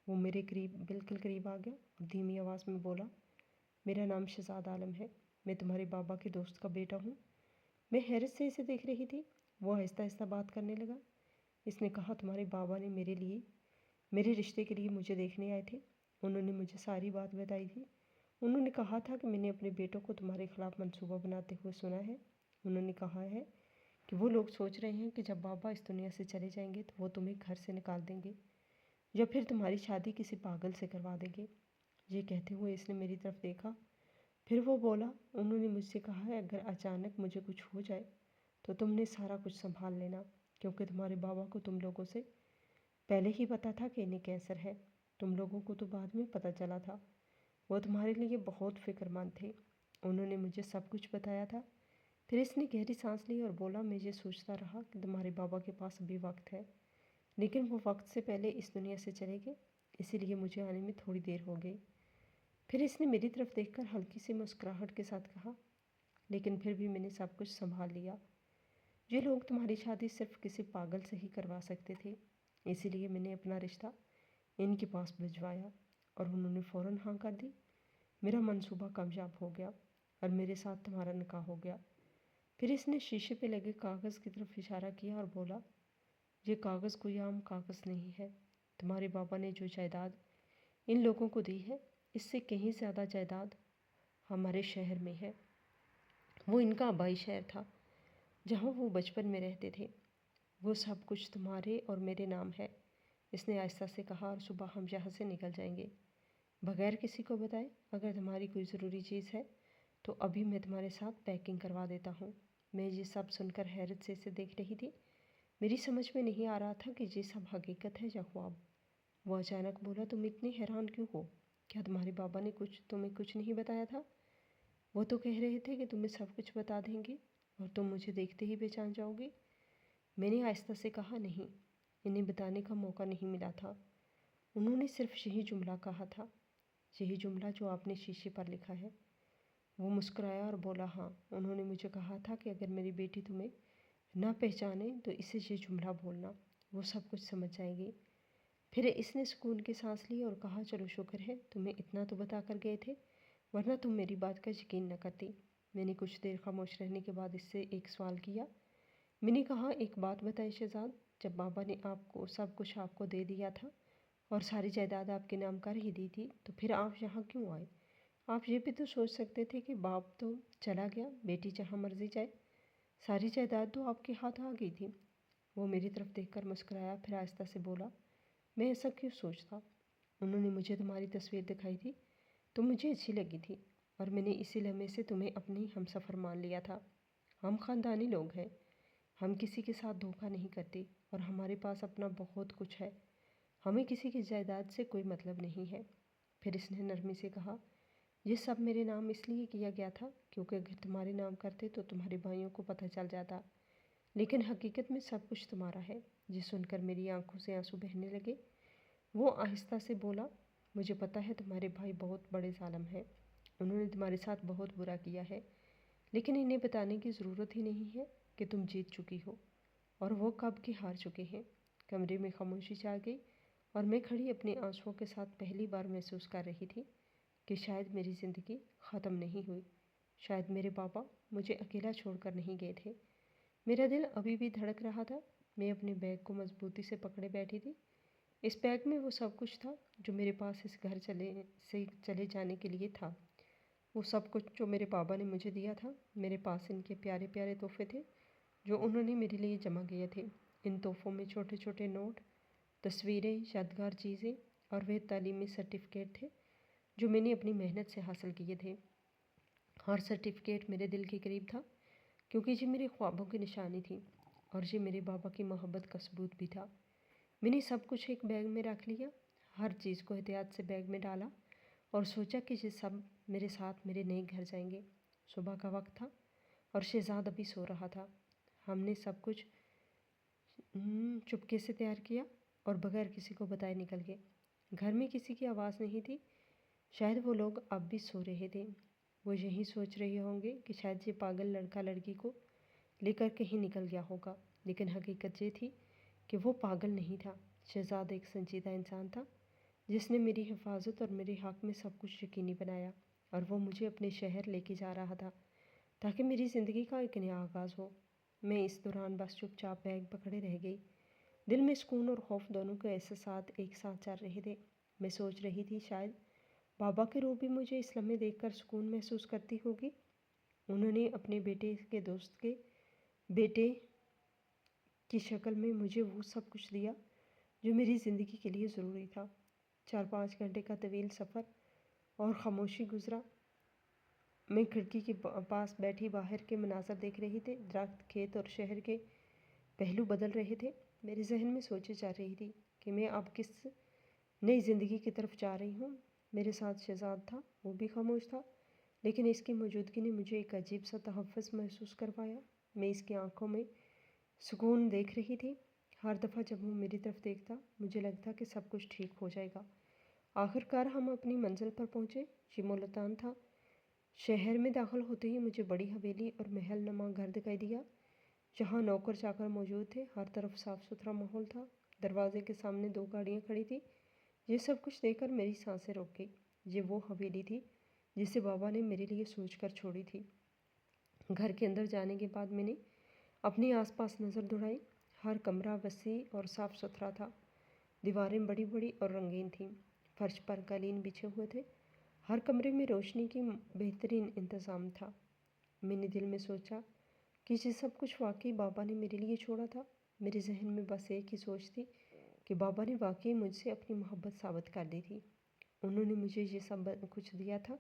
وہ میرے قریب بالکل قریب آ گیا اور دھیمی آواز میں بولا، میرا نام شہزاد عالم ہے، میں تمہارے بابا کے دوست کا بیٹا ہوں۔ میں حیرت سے اسے دیکھ رہی تھی۔ وہ آہستہ آہستہ بات کرنے لگا۔ اس نے کہا، تمہارے بابا نے میرے رشتے کے لیے مجھے دیکھنے آئے تھے۔ انہوں نے مجھے ساری بات بتائی تھی۔ انہوں نے کہا تھا کہ میں نے اپنے بیٹوں کو تمہارے خلاف منصوبہ بناتے ہوئے سنا ہے۔ انہوں نے کہا ہے کہ وہ لوگ سوچ رہے ہیں کہ جب بابا اس دنیا سے چلے جائیں گے تو وہ تمہیں گھر سے نکال دیں گے یا پھر تمہاری شادی کسی پاگل سے کروا دیں گے۔ یہ کہتے ہوئے اس نے میری طرف دیکھا، پھر وہ بولا، انہوں نے مجھ سے کہا ہے اگر اچانک مجھے کچھ ہو جائے تو تم نے سارا کچھ سنبھال لینا، کیونکہ تمہارے بابا کو تم لوگوں سے پہلے ہی پتہ تھا کہ انہیں کینسر ہے۔ تم لوگوں کو تو بعد میں پتہ چلا تھا۔ وہ تمہارے لیے بہت فکر مند تھے۔ انہوں نے مجھے سب کچھ بتایا تھا۔ پھر اس نے گہری سانس لی اور بولا، میں یہ سوچتا رہا کہ تمہارے بابا کے پاس ابھی وقت ہے، لیکن وہ وقت سے پہلے اس دنیا سے چلے گئے، اسی لیے مجھے آنے میں تھوڑی دیر ہو گئی۔ پھر اس نے میری طرف دیکھ کر ہلکی سی مسکراہٹ کے ساتھ کہا، لیکن پھر بھی میں نے سب کچھ سنبھال لیا۔ یہ لوگ تمہاری شادی صرف کسی پاگل سے ہی کروا سکتے تھے، اسی لیے میں نے اپنا رشتہ ان کے پاس بھجوایا اور انہوں نے فوراً ہاں کر دی۔ میرا منصوبہ کامیاب ہو گیا اور میرے ساتھ تمہارا نکاح ہو گیا۔ پھر اس نے شیشے پہ لگے کاغذ کی طرف اشارہ کیا اور بولا، یہ کاغذ کوئی عام کاغذ نہیں ہے۔ تمہارے بابا نے جو جائیداد ان لوگوں کو دی ہے، اس سے کہیں زیادہ جائیداد ہمارے شہر میں ہے۔ وہ ان کا آبائی شہر تھا جہاں وہ بچپن میں رہتے تھے۔ وہ سب کچھ تمہارے اور میرے نام ہے، اس نے آہستہ سے کہا، اور صبح ہم یہاں سے نکل جائیں گے بغیر کسی کو بتائے۔ اگر تمہاری کوئی ضروری چیز ہے تو ابھی میں تمہارے ساتھ پیکنگ کروا دیتا ہوں۔ میں یہ سب سن کر حیرت سے اسے دیکھ رہی تھی۔ میری سمجھ میں نہیں آ رہا تھا کہ یہ سب حقیقت ہے یا خواب۔ وہ اچانک بولا، تم اتنی حیران کیوں ہو؟ کیا تمہارے بابا نے تمہیں کچھ نہیں بتایا تھا؟ وہ تو کہہ رہے تھے کہ تمہیں سب کچھ بتا دیں گے اور تم مجھے دیکھتے ہی پہچان جاؤ گی۔ میں نے آہستہ سے کہا، نہیں، انہیں بتانے کا موقع نہیں ملا تھا۔ انہوں نے صرف یہی جملہ کہا تھا، یہی جملہ جو آپ نے شیشے پر لکھا ہے۔ وہ مسکرایا اور بولا، ہاں، انہوں نے مجھے کہا تھا کہ اگر میری بیٹی تمہیں نہ پہچانے تو اسے یہ جملہ بولنا، وہ سب کچھ سمجھ جائے گی۔ پھر اس نے سکون کی سانس لی اور کہا، چلو شکر ہے تمہیں اتنا تو بتا کر گئے تھے، ورنہ تم میری بات کا یقین نہ کرتی۔ میں نے کچھ دیر خاموش رہنے کے بعد اس سے ایک سوال کیا۔ میں نے کہا، ایک بات بتائیں شہزاد، جب بابا نے آپ کو سب کچھ آپ کو دے دیا تھا اور ساری جائیداد آپ کے نام کر ہی دی تھی، تو پھر آپ یہاں کیوں آئے؟ آپ یہ بھی تو سوچ سکتے تھے کہ باپ تو چلا گیا، بیٹی جہاں مرضی جائے، ساری جائیداد تو آپ کے ہاتھ آ گئی تھی۔ وہ میری طرف دیکھ کر مسکرایا، پھر آہستہ سے بولا، میں ایسا کیوں سوچتا؟ انہوں نے مجھے تمہاری تصویر دکھائی تھی، تم مجھے اچھی لگی تھی اور میں نے اسی لمحے سے تمہیں اپنی ہمسفر مان لیا تھا۔ ہم خاندانی لوگ ہیں، ہم کسی کے ساتھ دھوکہ نہیں کرتے اور ہمارے پاس اپنا بہت کچھ ہے، ہمیں کسی کی جائیداد سے کوئی مطلب نہیں ہے۔ پھر اس نے نرمی سے کہا، یہ سب میرے نام اس لیے کیا گیا تھا کیونکہ اگر تمہارے نام کرتے تو تمہارے بھائیوں کو پتہ چل جاتا، لیکن حقیقت میں سب کچھ تمہارا ہے۔ یہ سن کر میری آنکھوں سے آنسو بہنے لگے۔ وہ آہستہ سے بولا، مجھے پتہ ہے تمہارے بھائی بہت بڑے ظالم ہیں، انہوں نے تمہارے ساتھ بہت برا کیا ہے، لیکن انہیں بتانے کی ضرورت ہی نہیں ہے کہ تم جیت چکی ہو اور وہ کب کے ہار چکے ہیں۔ کمرے میں خاموشی چھا گئی اور میں کھڑی اپنے آنسوؤں کے ساتھ پہلی بار محسوس کر رہی تھی کہ شاید میری زندگی ختم نہیں ہوئی، شاید میرے بابا مجھے اکیلا چھوڑ کر نہیں گئے تھے۔ میرا دل ابھی بھی دھڑک رہا تھا۔ میں اپنے بیگ کو مضبوطی سے پکڑے بیٹھی تھی۔ اس بیگ میں وہ سب کچھ تھا جو میرے پاس اس گھر سے چلے جانے کے لیے تھا، وہ سب کچھ جو میرے بابا نے مجھے دیا تھا۔ میرے پاس ان کے پیارے پیارے تحفے تھے جو انہوں نے میرے لیے جمع کیے تھے۔ ان تحفوں میں چھوٹے چھوٹے نوٹ، تصویریں، یادگار چیزیں اور وہ تعلیمی سرٹیفکیٹ تھے جو میں نے اپنی محنت سے حاصل کیے تھے۔ ہر سرٹیفکیٹ میرے دل کے قریب تھا کیونکہ یہ میرے خوابوں کی نشانی تھی اور یہ میرے بابا کی محبت کا ثبوت بھی تھا۔ میں نے سب کچھ ایک بیگ میں رکھ لیا، ہر چیز کو احتیاط سے بیگ میں ڈالا اور سوچا کہ یہ سب میرے ساتھ میرے نئے گھر جائیں گے۔ صبح کا وقت تھا اور شہزاد ابھی سو رہا تھا۔ ہم نے سب کچھ چپکے سے تیار کیا اور بغیر کسی کو بتائے نکل گئے۔ گھر میں کسی کی آواز نہیں تھی، شاید وہ لوگ اب بھی سو رہے تھے۔ وہ یہی سوچ رہے ہوں گے کہ شاید یہ پاگل لڑکا لڑکی کو لے کر کہیں نکل گیا ہوگا، لیکن حقیقت یہ تھی کہ وہ پاگل نہیں تھا، شہزاد ایک سنجیدہ انسان تھا جس نے میری حفاظت اور میرے حق میں سب کچھ یقینی بنایا، اور وہ مجھے اپنے شہر لے کے جا رہا تھا تاکہ میری زندگی کا ایک نیا آغاز ہو۔ میں اس دوران بس چپ چاپ بیگ پکڑے رہ گئی۔ دل میں سکون اور خوف دونوں کے احساسات ایک ساتھ چل رہے تھے۔ میں سوچ رہی تھی شاید بابا کی روح بھی مجھے اس لمحے دیکھ کر سکون محسوس کرتی ہوگی۔ انہوں نے اپنے بیٹے کے دوست کے بیٹے کی شکل میں مجھے وہ سب کچھ دیا جو میری زندگی کے لیے ضروری تھا۔ 4-5 گھنٹے کا طویل سفر اور خاموشی گزرا۔ میں کھڑکی کے پاس بیٹھی باہر کے مناظر دیکھ رہی تھی۔ درخت، کھیت اور شہر کے پہلو بدل رہے تھے۔ میرے ذہن میں سوچے جا رہی تھی کہ میں اب کس نئی زندگی کی طرف جا رہی ہوں۔ میرے ساتھ شہزاد تھا، وہ بھی خاموش تھا، لیکن اس کی موجودگی نے مجھے ایک عجیب سا تحفظ محسوس کروایا۔ میں اس کی آنکھوں میں سکون دیکھ رہی تھی۔ ہر دفعہ جب وہ میری طرف دیکھتا مجھے لگتا کہ سب کچھ ٹھیک ہو جائے گا۔ آخر کار ہم اپنی منزل پر پہنچے۔ یہ ملتان تھا۔ شہر میں داخل ہوتے ہی مجھے بڑی حویلی اور محل نما گھر دکھائی دیا، جہاں نوکر چاکر موجود تھے۔ ہر طرف صاف ستھرا ماحول تھا۔ دروازے کے سامنے 2 گاڑیاں کھڑی تھیں۔ یہ سب کچھ دیکھ کر میری سانسیں رک گئی۔ یہ وہ حویلی تھی جسے بابا نے میرے لیے سوچ کر چھوڑی تھی۔ گھر کے اندر جانے کے بعد میں نے اپنی آس پاس نظر دوڑائی۔ ہر کمرہ وسیع اور صاف ستھرا تھا۔ دیواریں بڑی بڑی اور رنگین تھیں۔ فرش پر قالین بچھے ہوئے تھے۔ ہر کمرے میں روشنی کی بہترین انتظام تھا۔ میں نے دل میں سوچا کہ یہ سب کچھ واقعی بابا نے میرے لیے چھوڑا تھا۔ میرے ذہن میں بس ایک ہی سوچ تھی کہ بابا نے واقعی مجھ سے اپنی محبت ثابت کر دی تھی۔ انہوں نے مجھے یہ سب کچھ دیا تھا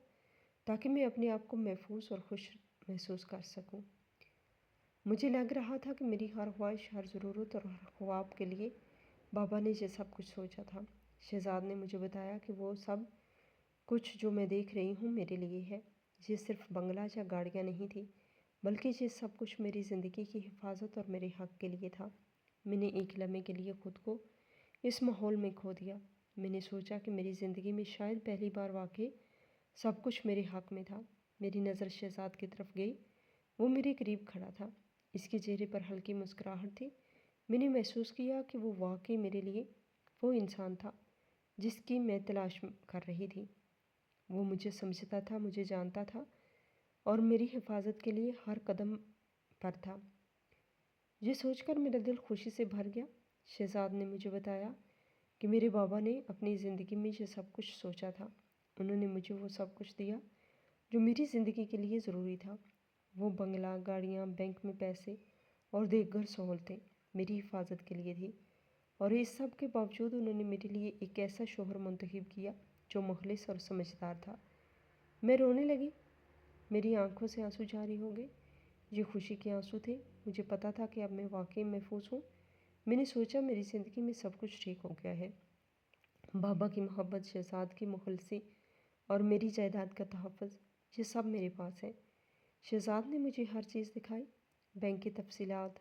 تاکہ میں اپنے آپ کو محفوظ اور خوش محسوس کر سکوں۔ مجھے لگ رہا تھا کہ میری ہر خواہش، ہر ضرورت اور ہر خواب کے لیے بابا نے یہ سب کچھ سوچا تھا۔ شہزاد نے مجھے بتایا کہ وہ سب کچھ جو میں دیکھ رہی ہوں میرے لیے ہے۔ یہ صرف بنگلہ یا گاڑیاں نہیں تھی، بلکہ یہ سب کچھ میری زندگی کی حفاظت اور میرے حق کے لیے تھا۔ میں نے ایک لمحے کے لیے خود کو اس ماحول میں کھو دیا۔ میں نے سوچا کہ میری زندگی میں شاید پہلی بار واقعی سب کچھ میرے حق میں تھا۔ میری نظر شہزاد کی طرف گئی۔ وہ میرے قریب کھڑا تھا۔ اس کے چہرے پر ہلکی مسکراہٹ تھی۔ میں نے محسوس کیا کہ وہ واقعی میرے لیے وہ انسان تھا جس کی میں تلاش کر رہی تھی۔ وہ مجھے سمجھتا تھا، مجھے جانتا تھا اور میری حفاظت کے لیے ہر قدم پر تھا۔ یہ سوچ کر میرا دل خوشی سے بھر گیا۔ شہزاد نے مجھے بتایا کہ میرے بابا نے اپنی زندگی میں یہ سب کچھ سوچا تھا۔ انہوں نے مجھے وہ سب کچھ دیا جو میری زندگی کے لیے ضروری تھا۔ وہ بنگلہ، گاڑیاں، بینک میں پیسے اور دیگر سہولتیں میری حفاظت کے لیے تھی، اور اس سب کے باوجود انہوں نے میرے لیے ایک ایسا شوہر منتخب کیا جو مخلص اور سمجھدار تھا۔ میں رونے لگی۔ میری آنکھوں سے آنسو جاری ہو گئے۔ یہ خوشی کے آنسو تھے۔ مجھے پتا تھا کہ اب میں واقعی محفوظ ہوں۔ میں نے سوچا میری زندگی میں سب کچھ ٹھیک ہو گیا ہے۔ بابا کی محبت، شہزاد کی مخلصی اور میری جائیداد کا تحفظ، یہ سب میرے پاس ہے۔ شہزاد نے مجھے ہر چیز دکھائی، بینک کی تفصیلات،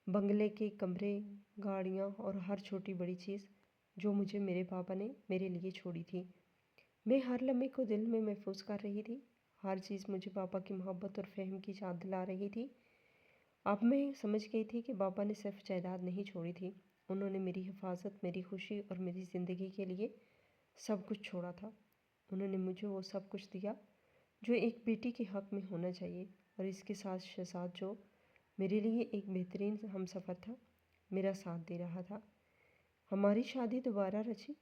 بنگلے کے کمرے، گاڑیاں اور ہر چھوٹی بڑی چیز جو مجھے میرے بابا نے میرے لیے چھوڑی تھی۔ میں ہر لمحے کو دل میں محفوظ کر رہی تھی۔ ہر چیز مجھے بابا کی محبت اور فہم کی یاد دلا رہی تھی۔ اب میں سمجھ گئی تھی کہ بابا نے صرف جائیداد نہیں چھوڑی تھی، انہوں نے میری حفاظت، میری خوشی اور میری زندگی کے لیے سب کچھ چھوڑا تھا۔ انہوں نے مجھے وہ سب کچھ دیا جو ایک بیٹی کے حق میں ہونا چاہیے، اور اس کے ساتھ شہزاد جو میرے لیے ایک بہترین ہمسفر تھا، میرا ساتھ دے رہا تھا۔ ہماری شادی دوبارہ رچی۔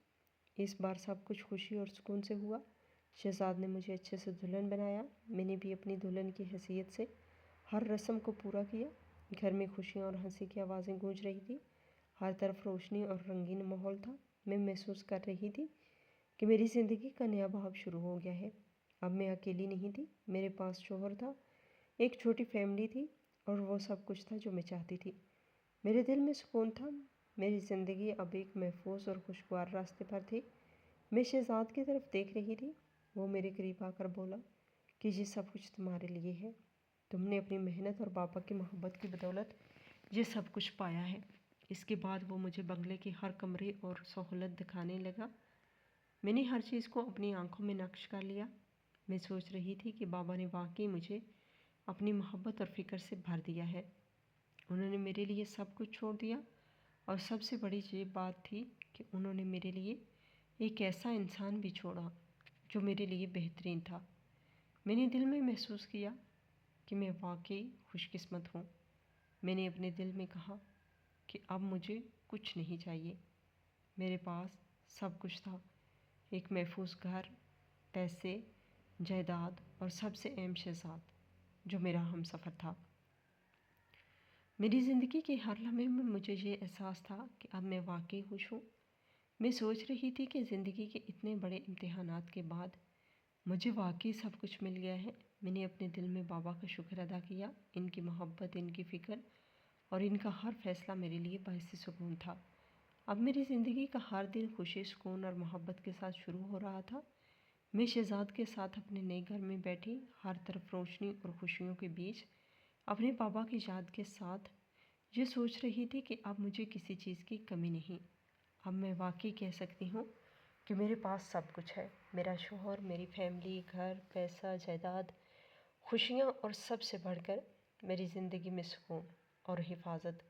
اس بار سب کچھ خوشی اور سکون سے ہوا۔ شہزاد نے مجھے اچھے سے دلہن بنایا۔ میں نے بھی اپنی دلہن کی حیثیت سے ہر رسم کو پورا کیا۔ گھر میں خوشیاں اور ہنسی کی آوازیں گونج رہی تھی۔ ہر طرف روشنی اور رنگین ماحول تھا۔ میں محسوس کر رہی تھی کہ میری زندگی کا نیا باب شروع ہو گیا ہے۔ اب میں اکیلی نہیں تھی، میرے پاس شوہر تھا، ایک چھوٹی فیملی تھی، اور وہ سب کچھ تھا جو میں چاہتی تھی۔ میرے دل میں سکون تھا۔ میری زندگی اب ایک محفوظ اور خوشگوار راستے پر تھی۔ میں شہزاد کی طرف دیکھ رہی تھی۔ وہ میرے قریب آ کر بولا کہ یہ سب کچھ تمہارے لیے ہے۔ تم نے اپنی محنت اور بابا کی محبت کی بدولت یہ سب کچھ پایا ہے۔ اس کے بعد وہ مجھے بنگلے کے ہر کمرے اور سہولت دکھانے لگا۔ میں نے ہر چیز کو اپنی آنکھوں میں نقش کر لیا۔ میں سوچ رہی تھی کہ بابا نے واقعی مجھے اپنی محبت اور فکر سے بھر دیا ہے۔ انہوں نے میرے لیے سب کچھ چھوڑ دیا، اور سب سے بڑی یہ بات تھی کہ انہوں نے میرے لیے ایک ایسا انسان بھی چھوڑا جو میرے لیے بہترین تھا۔ میں نے دل میں محسوس کیا کہ میں واقعی خوش قسمت ہوں۔ میں نے اپنے دل میں کہا کہ اب مجھے کچھ نہیں چاہیے۔ میرے پاس سب کچھ تھا، ایک محفوظ گھر، پیسے، جائیداد اور سب سے اہم شہزاد جو میرا ہم سفر تھا۔ میری زندگی کے ہر لمحے میں مجھے یہ احساس تھا کہ اب میں واقعی خوش ہوں۔ میں سوچ رہی تھی کہ زندگی کے اتنے بڑے امتحانات کے بعد مجھے واقعی سب کچھ مل گیا ہے۔ میں نے اپنے دل میں بابا کا شکر ادا کیا۔ ان کی محبت، ان کی فکر اور ان کا ہر فیصلہ میرے لیے باعث سکون تھا۔ اب میری زندگی کا ہر دن خوشی، سکون اور محبت کے ساتھ شروع ہو رہا تھا۔ میں شہزاد کے ساتھ اپنے نئے گھر میں بیٹھی، ہر طرف روشنی اور خوشیوں کے بیچ اپنے بابا کی یاد کے ساتھ یہ سوچ رہی تھی کہ اب مجھے کسی چیز کی کمی نہیں۔ اب میں واقعی کہہ سکتی ہوں کہ میرے پاس سب کچھ ہے، میرا شوہر، میری فیملی، گھر، پیسہ، جائیداد، خوشیاں اور سب سے بڑھ کر میری زندگی میں سکون اور حفاظت۔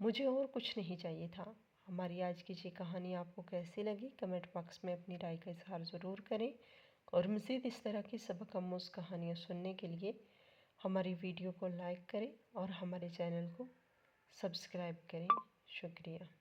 مجھے اور کچھ نہیں چاہیے تھا۔ ہماری آج کی یہ کہانی آپ کو کیسی لگی؟ کمنٹ باکس میں اپنی رائے کا اظہار ضرور کریں، اور مزید اس طرح کی سبق آموز کہانیاں سننے کے لیے ہماری ویڈیو کو لائک کریں اور ہمارے چینل کو سبسکرائب کریں۔ شکریہ۔